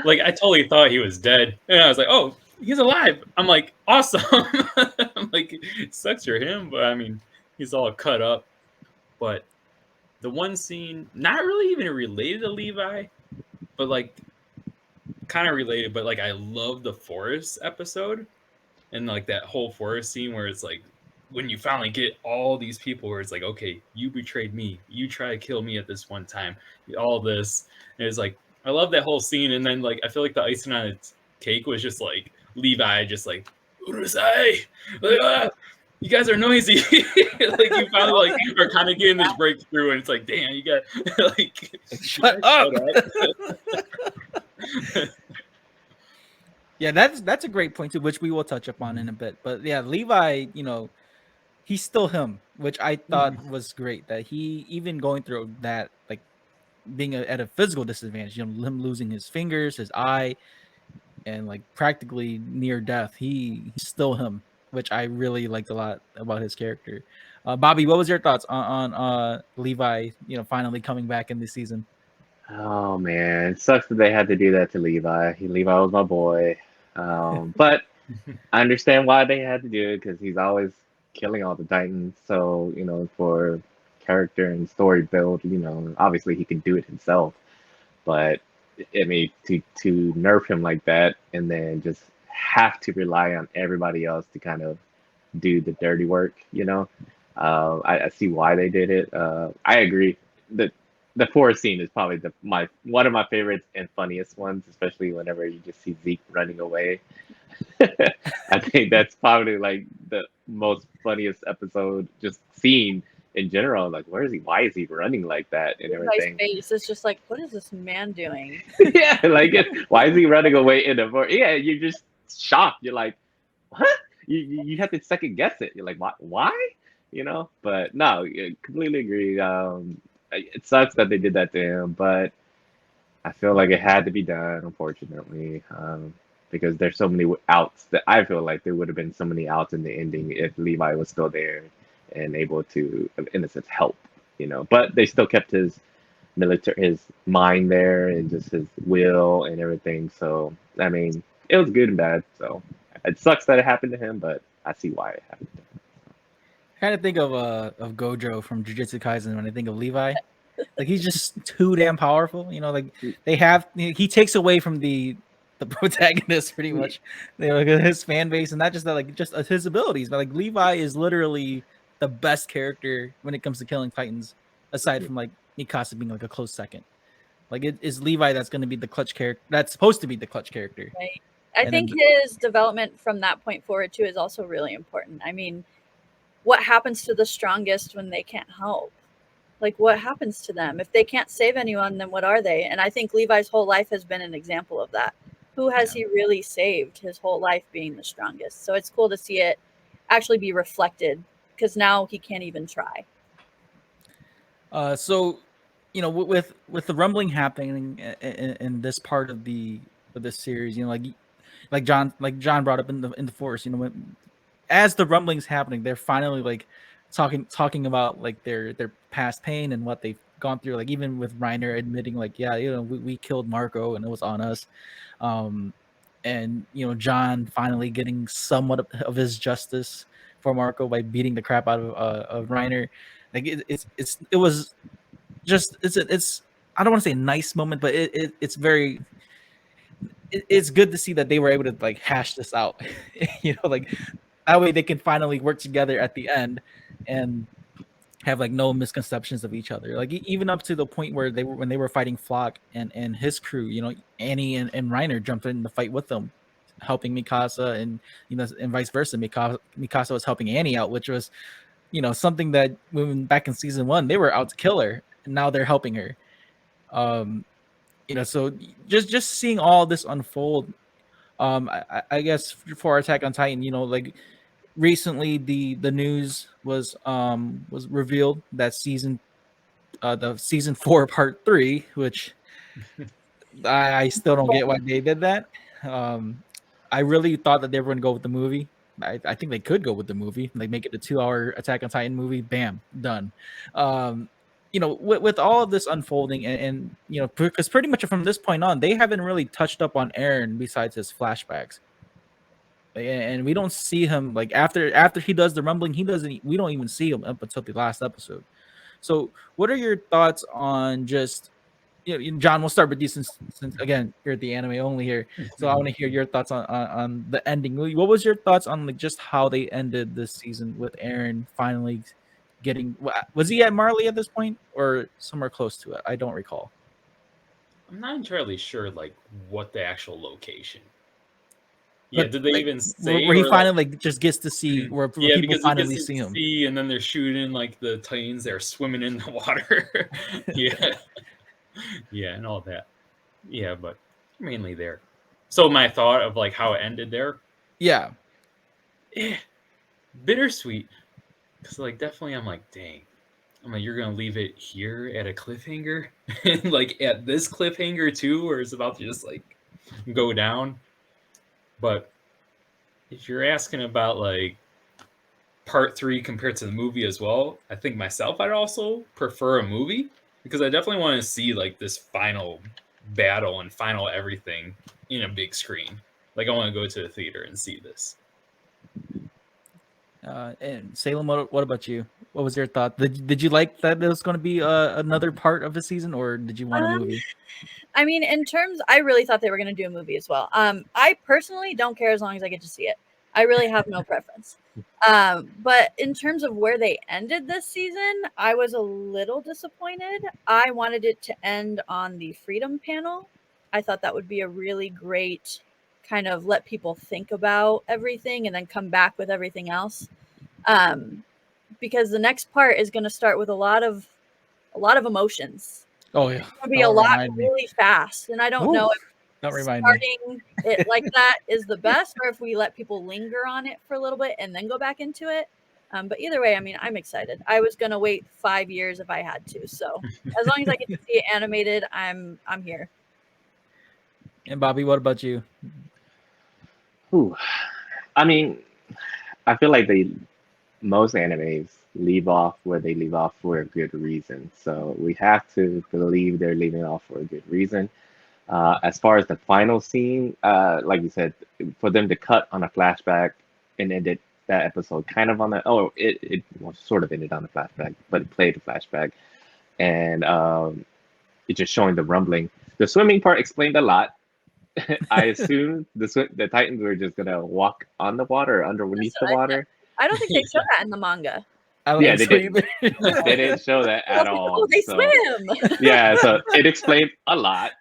Like, I totally thought he was dead, and I was like, oh, he's alive. I'm like, awesome. I'm like, it sucks for him, but I mean, he's all cut up. But the one scene, not really even related to Levi, but like kind of related, but like I love the forest episode and like that whole forest scene where it's like when you finally get all these people where it's like, okay, you betrayed me, you try to kill me at this one time, all this, and it's like I love that whole scene. And then like I feel like the icing on its cake was just like Levi just like Urusai, like, you guys are noisy. Like you finally like are kind of getting this breakthrough, and it's like, damn, you got like shut up. Yeah, that's a great point too, which we will touch upon in a bit. But yeah, Levi, you know, he's still him, which I thought was great. That he, even going through that, like being at a physical disadvantage, you know, him losing his fingers, his eye, and like practically near death, he's still him, which I really liked a lot about his character. Bobby, what was your thoughts on Levi, you know, finally coming back in this season? Oh man, it sucks that they had to do that to Levi. Levi was my boy, but I understand why they had to do it because he's always killing all the Titans. So you know, for character and story build, you know, obviously he can do it himself. But I mean, to nerf him like that and then just have to rely on everybody else to kind of do the dirty work, you know, I see why they did it. I agree that the forest scene is probably one of my favorites and funniest ones, especially whenever you just see Zeke running away. I think that's probably like the most funniest episode just scene in general. Like, where is he? Why is he running like that and everything? His face is just like, what is this man doing? Yeah, like why is he running away in the forest? Yeah, you're just shocked. You're like, what? You have to second guess it. You're like, why? You know? But no, I completely agree. It sucks that they did that to him, but I feel like it had to be done, unfortunately, because there's so many outs that I feel like there would have been so many outs in the ending if Levi was still there and able to, in a sense, help, you know. But they still kept his mind there and just his will and everything. So, I mean, it was good and bad. So it sucks that it happened to him, but I see why it happened to him. Kind of think of Gojo from Jujutsu Kaisen when I think of Levi. Like he's just too damn powerful, you know. Like he takes away from the protagonist pretty much, you know, like his fan base, and not just that, like just his abilities, but like Levi is literally the best character when it comes to killing Titans, aside from like Mikasa being like a close second. Like it is Levi that's going to be the clutch character. That's supposed to be the clutch character. Right. I think his development from that point forward too is also really important. I mean, what happens to the strongest when they can't help? Like, what happens to them? If they can't save anyone, then what are they? And I think Levi's whole life has been an example of that. Who has he really saved his whole life being the strongest? So it's cool to see it actually be reflected because now he can't even try. So, you know, with the rumbling happening in this part of this series, you know, like John brought up in the forest, you know, as the rumblings happening, they're finally like talking about like their past pain and what they've gone through. Like even with Reiner admitting, like, yeah, you know, we killed Marco and it was on us. And you know, John finally getting somewhat of his justice for Marco by beating the crap out of Reiner. Like it was just it's I don't want to say a nice moment, but it's very. It's good to see that they were able to like hash this out, you know, like that way they can finally work together at the end. And have like no misconceptions of each other. Like even up to the point where when they were fighting Flock and his crew, you know, Annie and Reiner jumped in the fight with them, helping Mikasa, and you know, and vice versa. Mikasa was helping Annie out, which was, you know, something that when back in season 1 they were out to kill her, and now they're helping her. You know, so just seeing all this unfold. I guess for Attack on Titan, you know, like recently the news was revealed that the season 4 part 3, which I still don't get why they did that. I really thought that they were going to go with the movie. I think they could go with the movie, like make it a 2-hour Attack on Titan movie. Bam, done. You know, with all of this unfolding, and you know, because pretty much from this point on, they haven't really touched up on Eren besides his flashbacks, and we don't see him like after he does the rumbling, we don't even see him up until the last episode. So, what are your thoughts on just, you know, John? We'll start with you since again you're the anime only here, so I want to hear your thoughts on the ending. What was your thoughts on like just how they ended this season with Eren finally getting? Was he at Marley at this point or somewhere close to it? I don't recall. I'm not entirely sure like what the actual location. Yeah, But, did they like, even say where he or, finally like just gets to see where yeah, people because he finally gets to see him? see, and then they're shooting like the Titans. They're swimming in the water. Yeah, yeah, and all that. Yeah, but mainly there. So my thought of like how it ended there, Yeah, bittersweet. Because like definitely, I'm like, dang. I'm like, you're gonna leave it here at a cliffhanger, and like at this cliffhanger too, where it's about to just like go down. But if you're asking about like part 3 compared to the movie as well, I think myself I'd also prefer a movie, because I definitely want to see like this final battle and final everything in a big screen. Like I want to go to the theater and see this. and Salem, what about you? What was your thought? Did you like that there was going to be another part of the season, or did you want a movie? I mean, in terms, I really thought they were going to do a movie as well. I personally don't care as long as I get to see it. I really have no preference. But in terms of where they ended this season, I was a little disappointed. I wanted it to end on the Freedom panel. I thought that would be a really great kind of let people think about everything and then come back with everything else. Because the next part is going to start with a lot of emotions. Oh yeah, It'll be a lot really fast, and I don't know if don't remind me. starting it like that is the best, or if we let people linger on it for a little bit and then go back into it. But either way, I mean, I'm excited. I was gonna wait 5 years if I had to, so as long as I get to see it animated, I'm here. And Bobby, what about you? Ooh. I mean, I feel like most animes leave off where they leave off for a good reason. So we have to believe they're leaving off for a good reason. As far as the final scene, like you said, for them to cut on a flashback and ended that episode kind of on it sort of ended on a flashback, but it played a flashback, and it just showing the rumbling. The swimming part explained a lot. I assumed the Titans were just gonna walk on the water or underneath the water. I don't think they show that in the manga. Yeah, they didn't. They didn't show that at all. Oh, they swim. Yeah, so it explained a lot.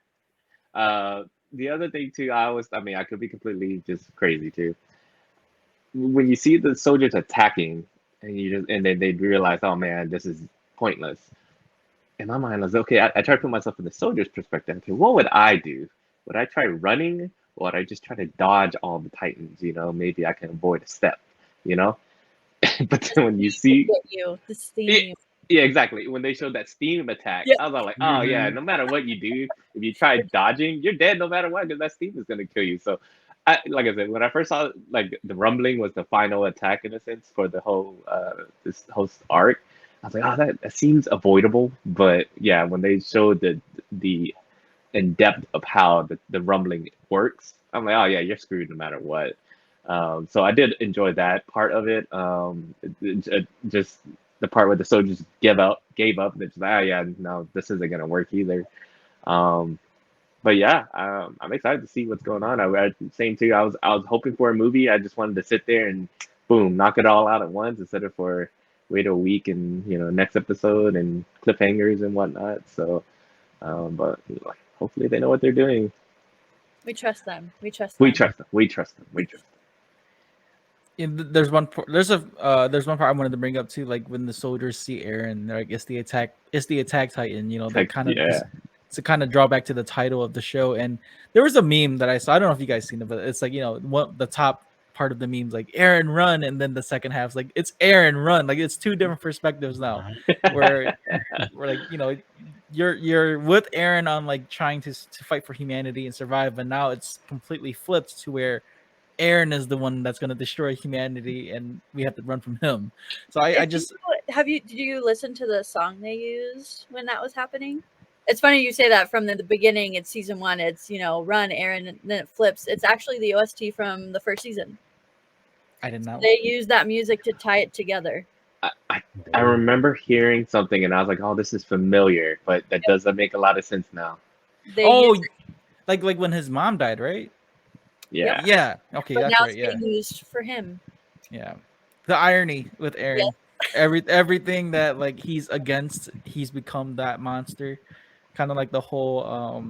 The other thing too, I could be completely just crazy too. When you see the soldiers attacking, and then they realize, oh man, this is pointless. In my mind, I was okay. I try to put myself in the soldier's perspective. Okay, what would I do? Would I try running, or would I just try to dodge all the Titans? You know, maybe I can avoid a step. You know, but then when you see the steam. Yeah, exactly. When they showed that steam attack, I was like, oh yeah, no matter what you do, if you try dodging, you're dead no matter what, because that steam is gonna kill you. So, like I said, when I first saw like the rumbling was the final attack in a sense for the whole this host arc, I was like, oh, that seems avoidable. But yeah, when they showed the in depth of how the rumbling works, I'm like, oh yeah, you're screwed no matter what. So I did enjoy that part of it. Just the part where the soldiers gave up. They're just like, oh yeah, no, this isn't gonna work either. But yeah, I'm excited to see what's going on. Same too. I was hoping for a movie. I just wanted to sit there and boom, knock it all out at once instead of for wait a week and next episode and cliffhangers and whatnot. So, but like, hopefully they know what they're doing. We trust them. We trust We them. trust them. We trust them. We trust them. Yeah, there's one part I wanted to bring up too, like when the soldiers see Eren, they're like, it's the attack titan, that Like, kind of yeah. it's a kind of drawback to the title of the show. And there was a meme that I saw, I don't know if you guys seen it, but it's like, what the top part of the memes, like Eren run, and then the second half's like it's Eren run. Like it's two different perspectives now, where like you're with Eren on like trying to fight for humanity and survive, but now it's completely flipped to where Eren is the one that's going to destroy humanity, and we have to run from him. So I just did you listen to the song they used when that was happening? It's funny you say that. From the beginning, it's season 1. It's run Eren, and then it flips. It's actually the OST from the first season. I didn't know. They used that music to tie it together. I remember hearing something and I was like, oh, this is familiar, but that doesn't make a lot of sense now. They Oh, used like when his mom died, right? Yeah. Yeah. Okay, but that's now right. it's Yeah. being used for him. Yeah. The irony with Eren. Everything that like he's against, he's become that monster. Kind of like the whole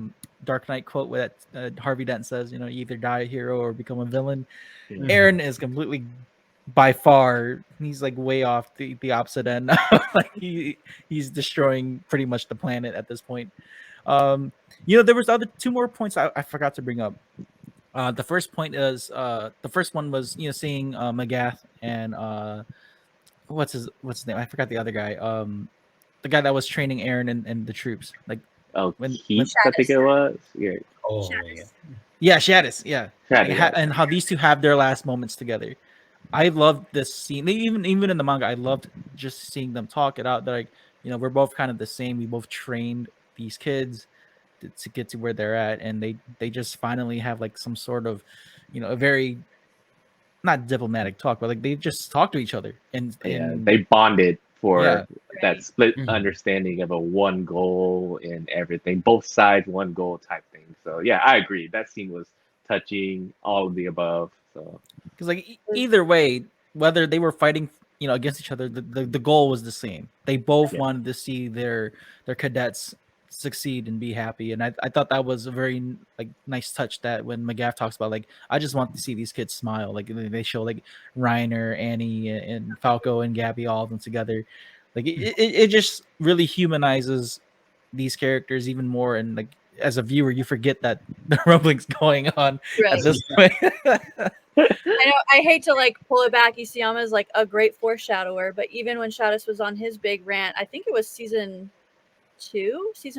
Dark Knight quote that Harvey Dent says, you either die a hero or become a villain. Mhm. Eren is completely, by far, he's like way off the opposite end. Like he's destroying pretty much the planet at this point. There was two more points I forgot to bring up. The first point is the first one was seeing Magath and what's his name? I forgot the other guy. The guy that was training Eren and the troops. Like Oh, when Keith, I think it was. Yeah. Oh, yeah, Shadis, yeah. Shadis, yeah. And how these two have their last moments together. I loved this scene. Even in the manga, I loved just seeing them talk it out. They're like, we're both kind of the same. We both trained these kids to get to where they're at, and they just finally have like some sort of a very not diplomatic talk, but like they just talk to each other and They bonded for Yeah. that split Mhm. understanding of a one goal and everything, both sides one goal type thing. So yeah, I agree. That scene was touching, all of the above. So because like either way, whether they were fighting against each other, the goal was the same. They both Yeah. wanted to see their cadets succeed and be happy, and I thought that was a very like nice touch, that when Magath talks about like, I just want to see these kids smile, like they show like Reiner, Annie, and Falco and Gabi, all of them together, like it just really humanizes these characters even more, and like as a viewer you forget that the rumbling's going on Right. at this point. I know. I hate to like pull it back. Isayama is like a great foreshadower, but even when Shadis was on his big rant, I think it was season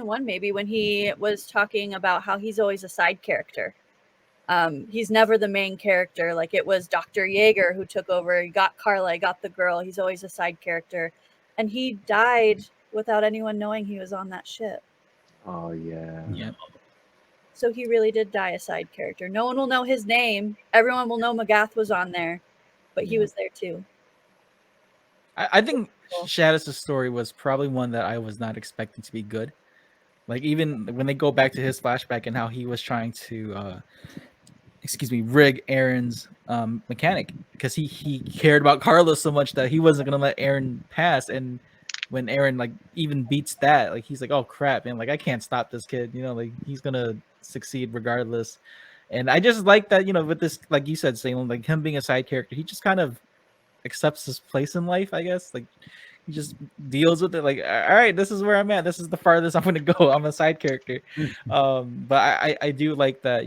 1 maybe, when he was talking about how he's always a side character. He's never the main character. Like it was Dr. Jaeger who took over. He got Carla, he got the girl. He's always a side character, and he died without anyone knowing he was on that ship. oh yeah. Yeah. So he really did die a side character. No one will know his name. Everyone will know Magath was on there, but he was there too. I think Shadis' story was probably one that I was not expecting to be good. Like even when they go back to his flashback and how he was trying to rig Eren's mechanic, because he cared about Carlos so much that he wasn't gonna let Eren pass. And when Eren like even beats that, like he's like, oh crap, man, like I can't stop this kid, like he's gonna succeed regardless. And I just like that, with this, like you said, Salem, like him being a side character, he just kind of accepts his place in life, I guess. Like he just deals with it, like, all right, this is where I'm at, this is the farthest I'm gonna go, I'm a side character. But I do like that,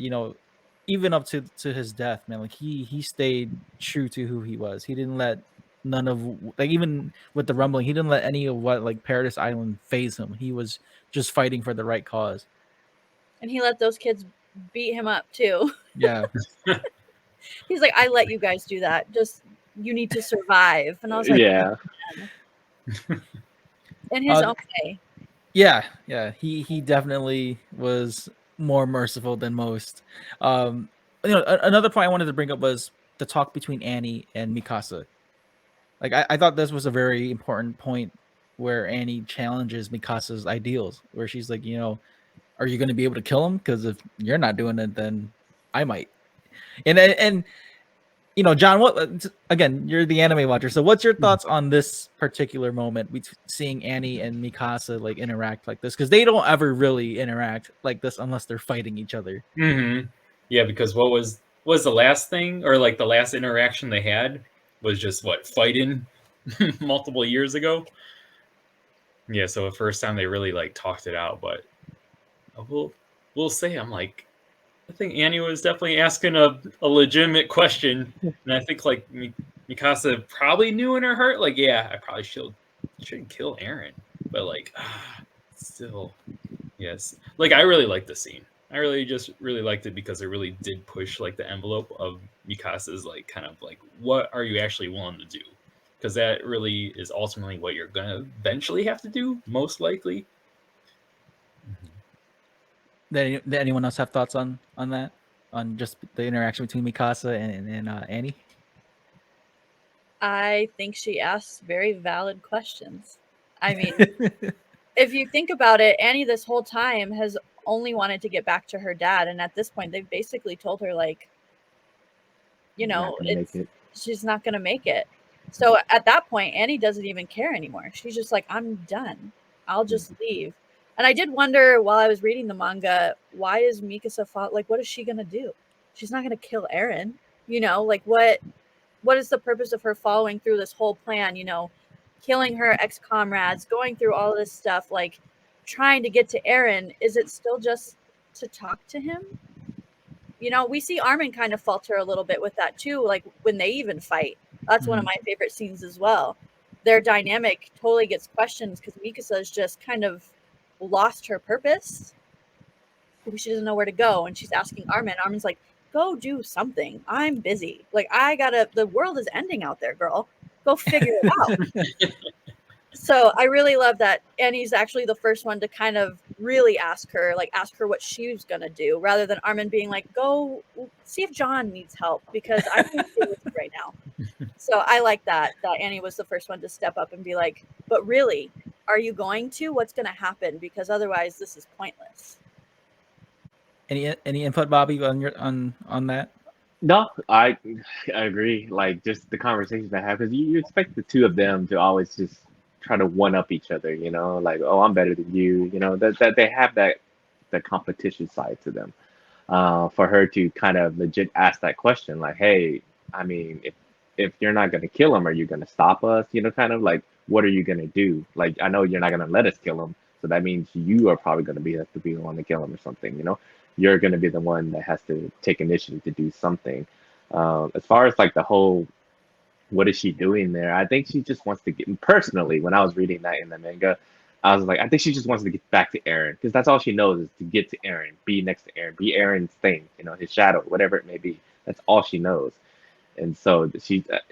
even up to his death, man, like he stayed true to who he was. He didn't let none of, like, even with the rumbling, he didn't let any of what like Paradise Island phase him. He was just fighting for the right cause. And he let those kids beat him up too. Yeah. He's like, I let you guys do that. Just, you need to survive. And I was like, Yeah. in his own way. Yeah, he definitely was more merciful than most. Another point I wanted to bring up was the talk between Annie and Mikasa. Like I thought this was a very important point, where Annie challenges Mikasa's ideals, where she's like, are you going to be able to kill him? Because if you're not doing it, then I might. And John, what again? You're the anime watcher, so what's your thoughts on this particular moment with seeing Annie and Mikasa like interact like this? Because they don't ever really interact like this unless they're fighting each other. Mm-hmm. Yeah, because what was the last thing, or like the last interaction they had was just fighting multiple years ago. Yeah, so the first time they really like talked it out, but we'll say I'm like, I think Annie was definitely asking a legitimate question, and I think like Mikasa probably knew in her heart, like, yeah, I probably shouldn't kill Eren, but like, still, yes, like I really like the scene. I really liked it because it really did push like the envelope of Mikasa's like kind of like, what are you actually willing to do? Because that really is ultimately what you're gonna eventually have to do, most likely. Did anyone else have thoughts on that? On just the interaction between Mikasa and Annie? I think she asks very valid questions. I mean, if you think about it, Annie this whole time has only wanted to get back to her dad, and at this point, they've basically told her like, she's not going to make it. So at that point, Annie doesn't even care anymore. She's just like, I'm done. I'll just leave. And I did wonder while I was reading the manga, why is Mikasa like, what is she going to do? She's not going to kill Eren. Like what is the purpose of her following through this whole plan? Killing her ex-comrades, going through all this stuff, like trying to get to Eren. Is it still just to talk to him? We see Armin kind of falter a little bit with that too, like when they even fight. That's one of my favorite scenes as well. Their dynamic totally gets questioned because Mikasa's just kind of lost her purpose. She doesn't know where to go, and she's asking Armin. Armin's like, go do something. I'm busy. Like, the world is ending out there, girl. Go figure it out. So I really love that Annie's actually the first one to kind of really ask her what she's going to do, rather than Armin being like, go see if John needs help because I can't deal with it right now. So I like that Annie was the first one to step up and be like, but really, are you going to? What's going to happen? Because otherwise this is pointless. Any input, Bobby, on that? No, I agree. Like just the conversations they have, because you expect the two of them to always just try to one up each other. Like, oh, I'm better than you. That they have that the competition side to them. For her to kind of legit ask that question, like, hey, I mean, if you're not gonna kill him, are you gonna stop us? Kind of like, what are you gonna do? Like, I know you're not gonna let us kill him, so that means you are probably gonna have to be the one to kill him or something. You're going to be the one that has to take initiative to do something. As far as like the whole, what is she doing there? I think she just wants to get, personally, when I was reading that in the manga, I was like, I think she just wants to get back to Eren, because that's all she knows is to get to Eren, be next to Eren, be Eren's thing, his shadow, whatever it may be. That's all she knows. And so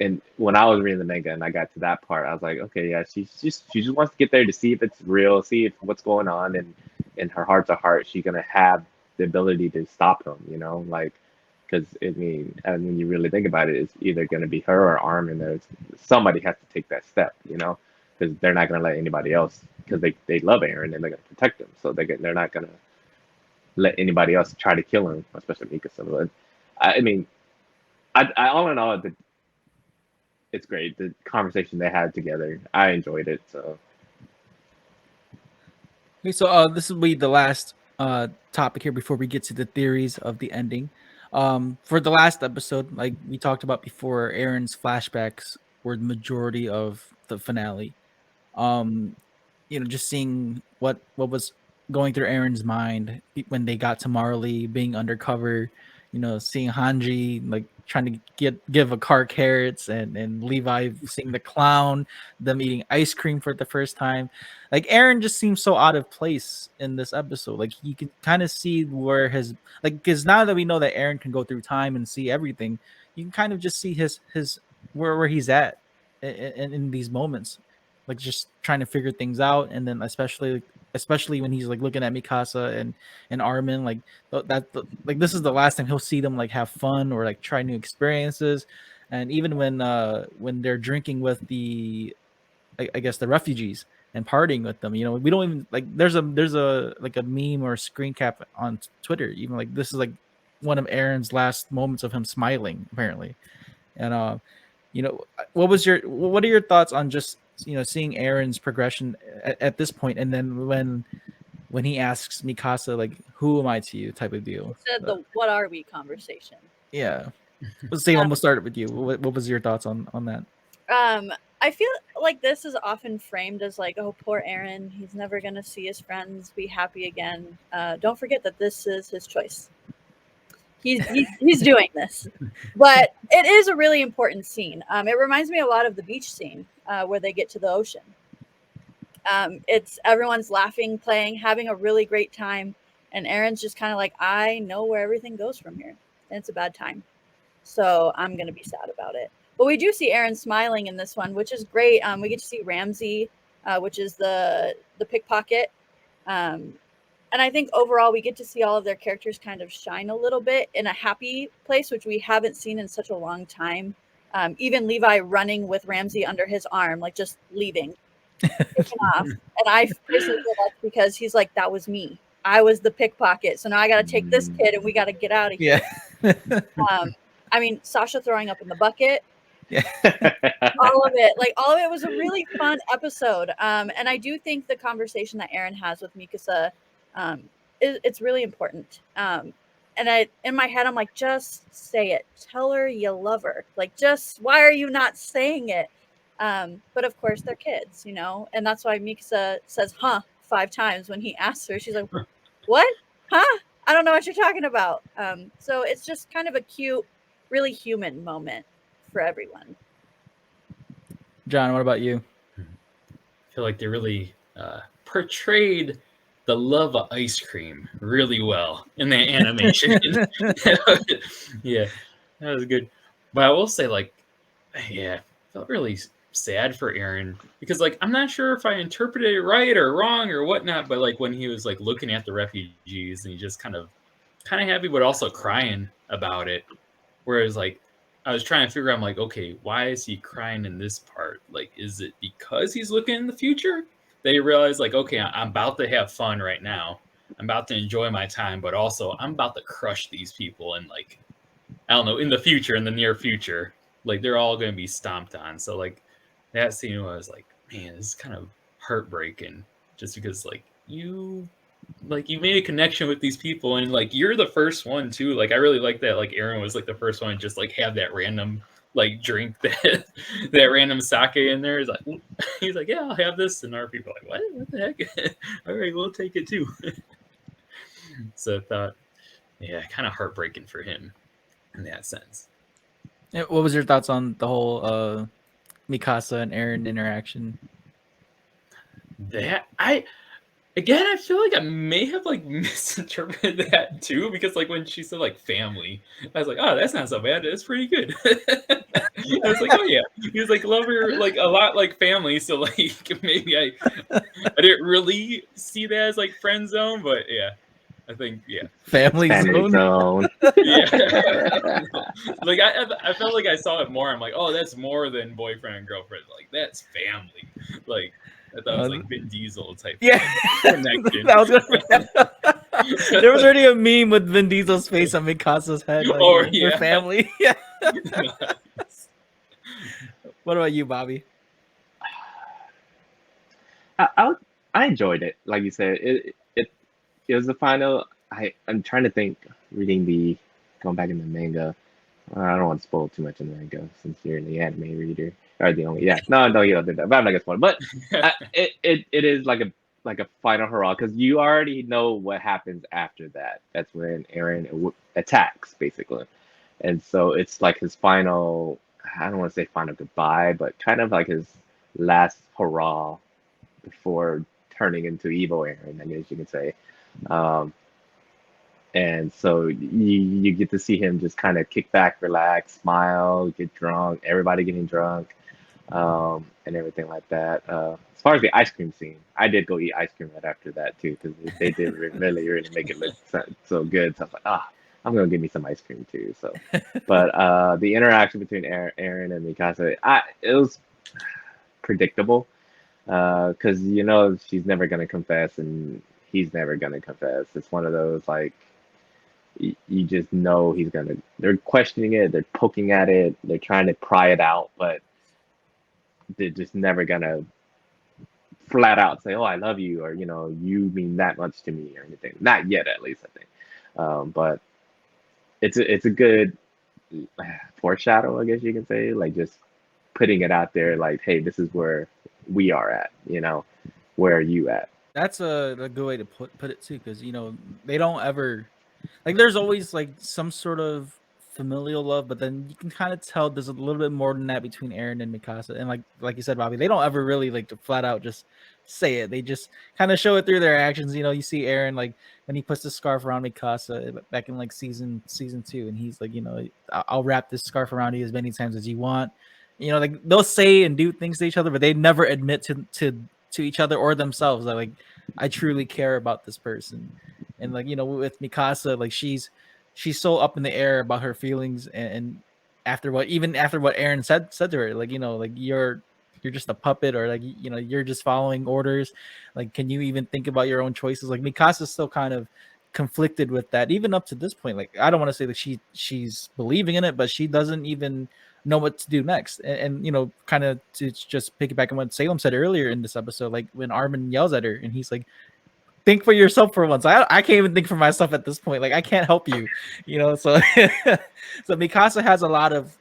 and when I was reading the manga and I got to that part, I was like, okay, yeah, she just wants to get there to see if it's real, see if what's going on, and in her heart to heart, she's gonna have the ability to stop him, like, because when you really think about it, it's either going to be her or Armin. Somebody has to take that step, because they're not going to let anybody else, because they love Eren and they're going to protect him, so they're not going to let anybody else try to kill him, especially Mikasa. But I all in all, it's great, the conversation they had together. I enjoyed it. So okay, so this will be the last topic here before we get to the theories of the ending. For the last episode, like we talked about before, Eren's flashbacks were the majority of the finale. Just seeing what was going through Eren's mind when they got to Marley, being undercover, seeing Hange like trying to give a car carrots, and Levi seeing the clown, them eating ice cream for the first time. Like Eren just seems so out of place in this episode. Like you can kind of see where because now that we know that Eren can go through time and see everything, you can kind of just see his where he's at in these moments, like just trying to figure things out. And then especially when he's like looking at Mikasa and Armin, like like this is the last time he'll see them like have fun or like try new experiences. And even when they're drinking with I guess the refugees and partying with them, we don't even like, there's a like a meme or a screen cap on Twitter, even like this is like one of Eren's last moments of him smiling, apparently. And what are your thoughts on just seeing Eren's progression at this point, and then when he asks Mikasa like, "Who am I to you?" type of deal. Said the "what are we" conversation. Yeah. Salem, we'll start with you. What was your thoughts on that? I feel like this is often framed as like, oh, poor Eren, he's never gonna see his friends be happy again. Don't forget that this is his choice. He's doing this, but it is a really important scene. It reminds me a lot of the beach scene where they get to the ocean. It's everyone's laughing, playing, having a really great time, and Eren's just kind of like, I know where everything goes from here, and it's a bad time, so I'm gonna be sad about it. But we do see Eren smiling in this one, which is great. We get to see Ramsey, which is the pickpocket. And I think overall we get to see all of their characters kind of shine a little bit in a happy place, which we haven't seen in such a long time. Even Levi running with Ramsey under his arm, like just leaving, taking off. And I personally feel that's because he's like, that was me. I was the pickpocket. So now I got to take this kid and we got to get out of here. Yeah. I mean, Sasha throwing up in the bucket. Yeah. all of it was a really fun episode. And I do think the conversation that Eren has with Mikasa, it's really important. And in my head, I'm like, just say it. Tell her you love her. Like, why are you not saying it? But of course, they're kids, and that's why Mikasa says, huh, 5 times when he asks her. She's like, what? Huh? I don't know what you're talking about. So it's just kind of a cute, really human moment for everyone. John, what about you? I feel like they really portrayed the love of ice cream really well in the animation. Yeah, that was good. But I will say, I felt really sad for Eren because, I'm not sure if I interpreted it right or wrong or whatnot. But when he was looking at the refugees and he just kind of happy, but also crying about it. Whereas I was trying to figure out, I'm like, okay, why is he crying in this part? Is it because he's looking in the future? They realize, okay, I'm about to have fun right now. I'm about to enjoy my time, but also I'm about to crush these people. And I don't know, in the future, in the near future, they're all going to be stomped on. So that scene was man, this is kind of heartbreaking just because you made a connection with these people and you're the first one too. I really like that Eren was the first one to just have that random drink that random sake in there. He's like, yeah, I'll have this, and our people are like, what the heck? All right, we'll take it too. So I thought, yeah, kind of heartbreaking for him in that sense. What was your thoughts on the whole Mikasa and Eren interaction? Again, I feel like I may have misinterpreted that too, because when she said family, I was like, oh, that's not so bad. That's pretty good. I was like, oh yeah, he was love her a lot like family. So maybe I didn't really see that as friend zone, but yeah, I think family zone. Yeah, I felt like I saw it more. I'm like, oh, that's more than boyfriend and girlfriend. That's family. I thought it was Vin Diesel type. Yeah, connection. That was gonna. There was already a meme with Vin Diesel's face on Mikasa's head. Their family. Yeah. Nice. What about you, Bobby? I enjoyed it. Like you said, it was the final. I'm trying to think. Going back in the manga. I don't want to spoil too much in the manga since you're the anime reader. Or the only, no, you don't do that. But I'm not gonna spoil. But it is like a final hurrah because you already know what happens after that. That's when Eren attacks basically, and so it's his final. I don't want to say final goodbye, but kind of his last hurrah before turning into evil Eren, I guess you could say. And so you get to see him just kind of kick back, relax, smile, get drunk, everybody getting drunk, and everything like that. As far as the ice cream scene, I did go eat ice cream right after that too, because they did really, really make it look so good. So I was like, I'm going to give me some ice cream too. So, but the interaction between Eren and Mikasa, it was predictable, because she's never going to confess and he's never going to confess. It's one of those you just know he's gonna. They're questioning it. They're poking at it. They're trying to pry it out, but they're just never gonna flat out say, "Oh, I love you," or you mean that much to me, or anything. Not yet, at least, I think. But it's a good foreshadow, I guess you can say, like just putting it out there, like, hey, this is where we are at. Where are you at? That's a good way to put it too, because they don't ever like. There's always like some sort of familial love, but then you can kind of tell there's a little bit more than that between Eren and Mikasa. And like you said, Bobby, they don't ever really like to flat out just say it. They just kind of show it through their actions. You see Eren like when he puts the scarf around Mikasa back in like season 2, and he's like, I'll wrap this scarf around you as many times as you want. Like they'll say and do things to each other, but they never admit to each other or themselves that like I truly care about this person. And like with Mikasa, like she's so up in the air about her feelings, and after what Eren said to her, like like you're just a puppet, or like you're just following orders. Like, can you even think about your own choices? Like Mikasa's still kind of conflicted with that, even up to this point. Like, I don't want to say that she's believing in it, but she doesn't even know what to do next. And kind of to just piggyback on what Salem said earlier in this episode, like when Armin yells at her and he's like, think for yourself for once. I can't even think for myself at this point. Like, I can't help you, so so Mikasa has a lot of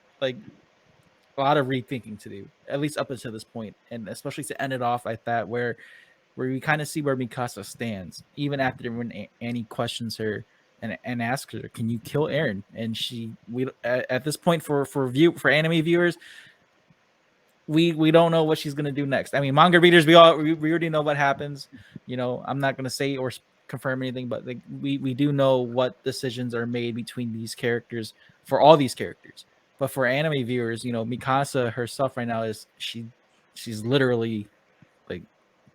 rethinking to do, at least up until this point, and especially to end it off like that, where we kind of see where Mikasa stands, even after when Annie questions her and asks her, "Can you kill Eren?" And we at this point for anime viewers, we don't know what she's gonna do next. I mean, manga readers, we already know what happens. I'm not gonna say or confirm anything, but like we do know what decisions are made between these characters for all these characters. But for anime viewers, Mikasa herself right now is she's literally like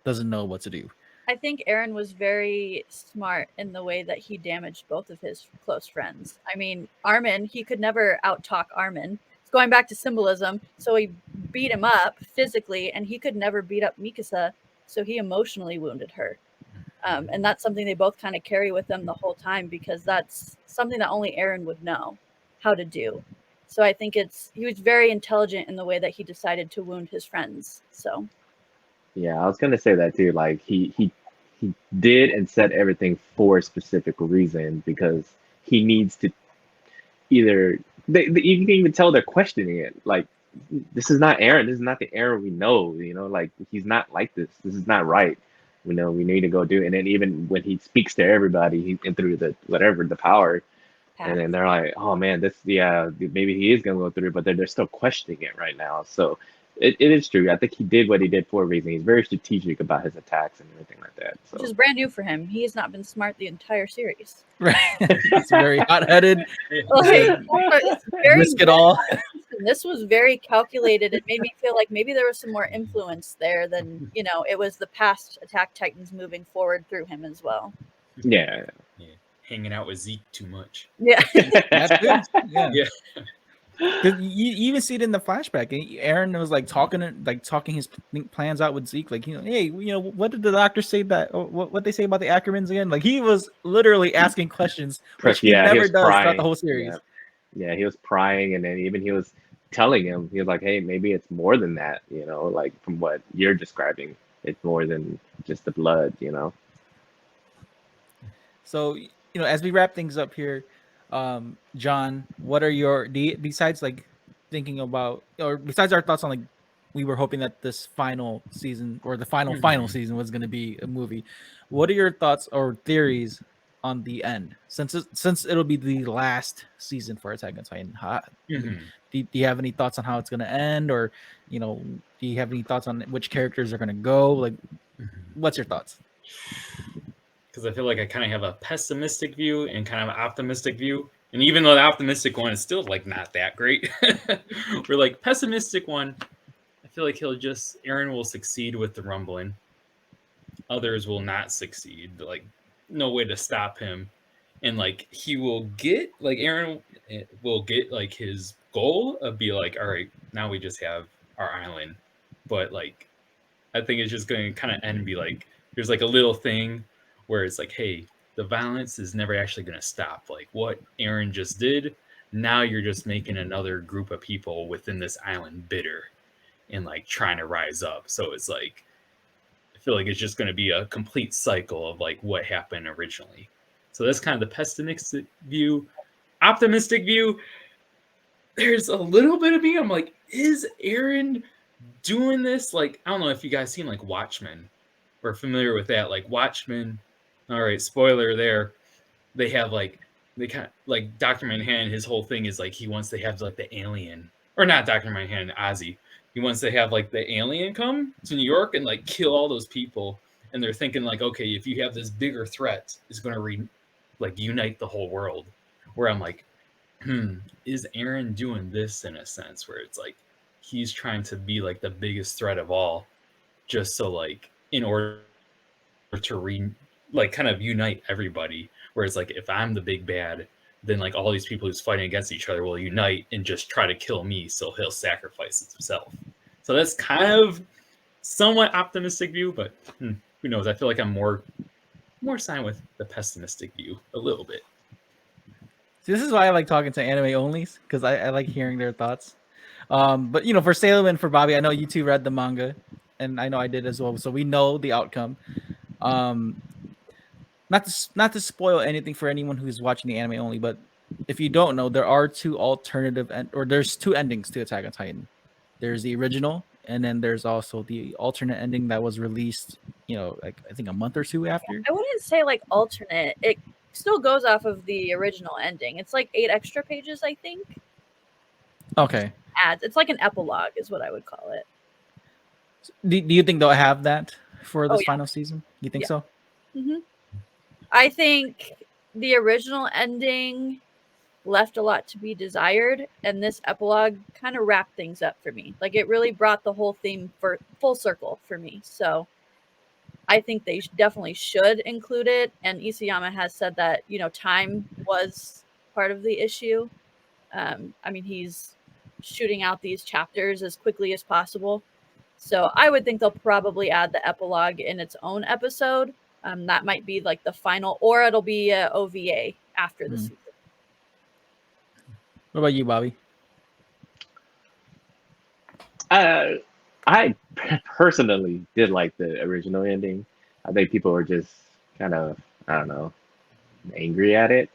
doesn't know what to do. I think Eren was very smart in the way that he damaged both of his close friends. I mean, Armin, he could never out-talk Armin. It's going back to symbolism. So he beat him up physically, and he could never beat up Mikasa. So he emotionally wounded her. And that's something they both kind of carry with them the whole time, because that's something that only Eren would know how to do. So I think he was very intelligent in the way that he decided to wound his friends. So. Yeah, I was gonna say that too. Like he did and said everything for a specific reason, because he needs to either you can even tell they're questioning it. Like, this is not Eren. This is not the Eren we know. Like, he's not like this. This is not right. We need to go do it. And then even when he speaks to everybody, and through the whatever the power, and then they're like, oh man, maybe he is gonna go through, but they're still questioning it right now. So it is true. I think he did what he did for a reason. He's very strategic about his attacks and everything like that. So. Which is brand new for him. He has not been smart the entire series. Right. He's very hot-headed. Risk it all. This was very calculated. It made me feel like maybe there was some more influence there than, it was the past Attack Titans moving forward through him as well. Yeah. Hanging out with Zeke too much. Yeah. That's good. Yeah. Yeah. You even see it in the flashback. Eren was like talking his plans out with Zeke. Like, hey, what did the doctor say what they say about the Ackermans again? Like, he was literally asking questions, which he never does throughout the whole series. Yeah, he was prying, and then even he was telling him, he was like, hey, maybe it's more than that. Like from what you're describing, it's more than just the blood. So, as we wrap things up here, John, what are besides like thinking about, or besides our thoughts on like, we were hoping that this final season or the final season was going to be a movie. What are your thoughts or theories on the end, since it'll be the last season for Attack on Titan? Do you have any thoughts on how it's going to end, or do you have any thoughts on which characters are going to go? Like, what's your thoughts? Because I feel like I kind of have a pessimistic view and kind of an optimistic view. And even though the optimistic one is still like not that great, we're like pessimistic one. I feel like Eren will succeed with the rumbling. Others will not succeed. Like, no way to stop him. And like, he will get, like, Eren will get like his goal of be like, all right, now we just have our island. But like, I think it's just going to kind of end and be like, there's like a little thing where it's like, hey, the violence is never actually going to stop. Like what Eren just did, now you're just making another group of people within this island bitter and like trying to rise up. So it's like, I feel like it's just going to be a complete cycle of like what happened originally. So that's kind of the pessimistic view. Optimistic view, there's a little bit of me. I'm like, is Eren doing this? Like, I don't know if you guys seen like Watchmen or familiar with that. Like Watchmen, all right, spoiler there. They have like, they kind of like Dr. Manhattan, his whole thing is like he wants to have like the alien, or not Dr. Manhattan, Ozzy. He wants to have like the alien come to New York and like kill all those people. And they're thinking like, okay, if you have this bigger threat, it's going to like unite the whole world. Where I'm like, is Eren doing this in a sense where it's like he's trying to be like the biggest threat of all, just so like in order to like kind of unite everybody. Where it's like if I'm the big bad, then like all these people who's fighting against each other will unite and just try to kill me, so he'll sacrifice himself. So that's kind of somewhat optimistic view, but who knows? I feel like I'm more signed with the pessimistic view a little bit. See, this is why I like talking to anime onlys, because I like hearing their thoughts. But you know, for Salem and for Bobby, I know you two read the manga, and I know I did as well, so we know the outcome. Not to spoil anything for anyone who's watching the anime only, but if you don't know, there are there's two endings to Attack on Titan. There's the original, and then there's also the alternate ending that was released, you know, like I think a month or two after. I wouldn't say like alternate. It still goes off of the original ending. It's like 8 extra pages, I think. Okay. Ads. It's like an epilogue, is what I would call it. Do you think they'll have that for this yeah. final season? You think so? Mm-hmm. I think the original ending left a lot to be desired, and this epilogue kind of wrapped things up for me. Like it really brought the whole theme for full circle for me. So I think they definitely should include it. And Isayama has said that, you know, time was part of the issue. I mean, he's shooting out these chapters as quickly as possible. So I would think they'll probably add the epilogue in its own episode. That might be like the final, or it'll be a OVA after the season. What about you, Bobby? I personally did like the original ending. I think people were just kind of, I don't know, angry at it.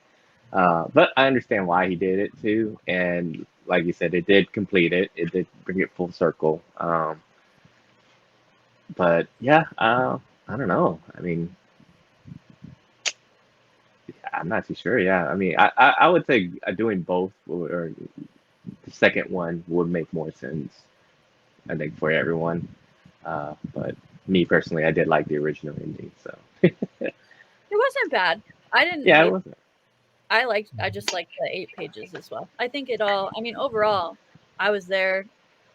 But I understand why he did it too. And like you said, it did complete it. It did bring it full circle. But yeah, I don't know. I mean, I'm not too sure. Yeah, I mean, I would say doing both or the second one would make more sense, I think, for everyone. But me personally, I did like the original ending, so it wasn't bad. I didn't. Yeah, it wasn't. I just liked the 8 pages as well. I think it all. I mean, overall, I was there.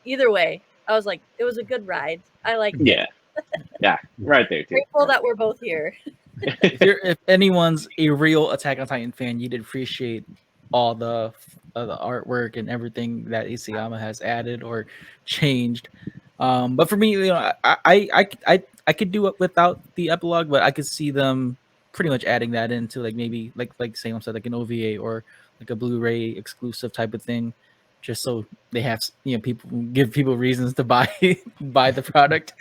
Either way, I was like, it was a good ride. I liked Yeah, it. yeah, right there too. Grateful that we're both here. If anyone's a real Attack on Titan fan, you'd appreciate all the artwork and everything that Isayama has added or changed. But for me, you know, I could do it without the epilogue, but I could see them pretty much adding that into like maybe like Salem said, like an OVA or like a Blu-ray exclusive type of thing, just so they have, you know, people give people reasons to buy the product.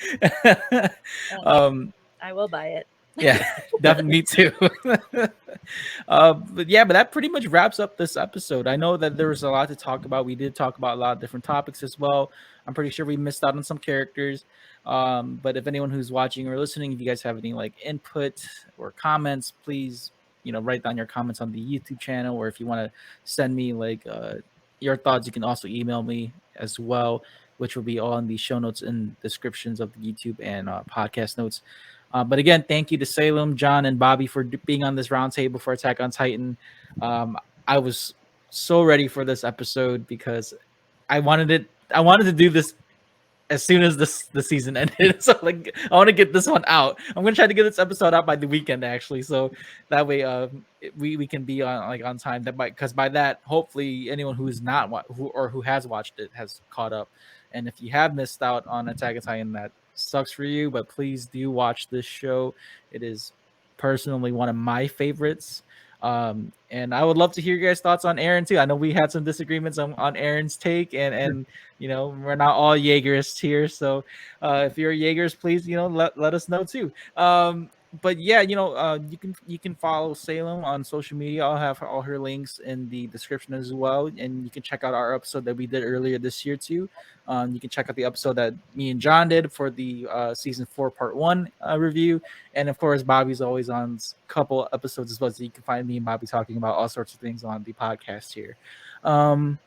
I will buy it. Yeah, definitely me too. But that pretty much wraps up this episode. I know that there was a lot to talk about. We did talk about a lot of different topics as well. I'm pretty sure we missed out on some characters. But if anyone who's watching or listening, if you guys have any like input or comments, please, you know, write down your comments on the YouTube channel, or if you want to send me like your thoughts, you can also email me as well, which will be all in the show notes and descriptions of the YouTube and podcast notes. But again, thank you to Salem, John, and Bobby for being on this roundtable for Attack on Titan. I was so ready for this episode because I wanted to do this as soon as the season ended. So like, I want to get this one out. I'm gonna try to get this episode out by the weekend actually, so that way we can be on time. Because by that, hopefully anyone who's not who has watched it has caught up. And if you have missed out on Attack on Titan, that sucks for you, but please do watch this show. It is personally one of my favorites. And I would love to hear your guys' thoughts on Eren too. I know we had some disagreements on Eren's take, and we're not all Jaegerists here. So if you're a Jaegers, please let us know too. But yeah, you can follow Salem on social media. I'll have all her links in the description as well, and you can check out our episode that we did earlier this year too. You can check out the episode that me and John did for the season 4 part 1 review, and of course Bobby's always on a couple episodes as well, so you can find me and Bobby talking about all sorts of things on the podcast here. Some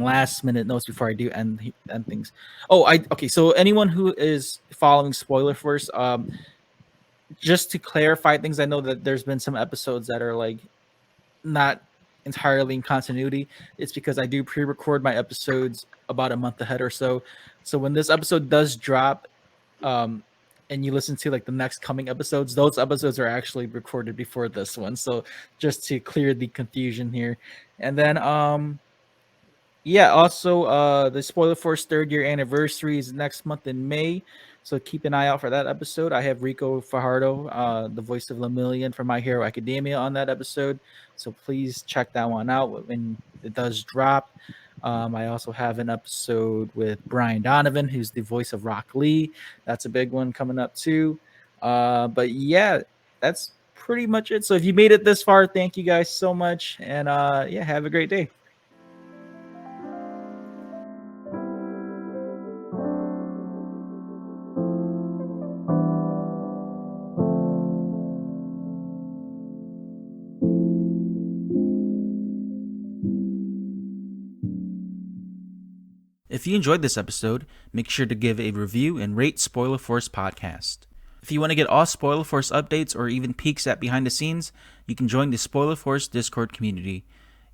last minute notes before I do end things. Okay. So anyone who is following Spoiler Force, just to clarify things, I know that there's been some episodes that are like not entirely in continuity. It's because I do pre-record my episodes about a month ahead or so. So when this episode does drop, and you listen to like the next coming episodes, those episodes are actually recorded before this one. So just to clear the confusion here. And then also the Spoiler Force 3rd year anniversary is next month in May. So keep an eye out for that episode. I have Rico Fajardo, the voice of Lemillion from My Hero Academia, on that episode. So please check that one out when it does drop. I also have an episode with Brian Donovan, who's the voice of Rock Lee. That's a big one coming up too. But yeah, that's pretty much it. So if you made it this far, thank you guys so much. And have a great day. If you enjoyed this episode, make sure to give a review and rate Spoiler Force Podcast. If you want to get all Spoiler Force updates or even peeks at behind the scenes, you can join the Spoiler Force Discord community.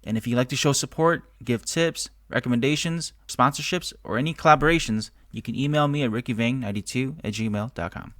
And if you'd like to show support, give tips, recommendations, sponsorships, or any collaborations, you can email me at rickyvang92@gmail.com.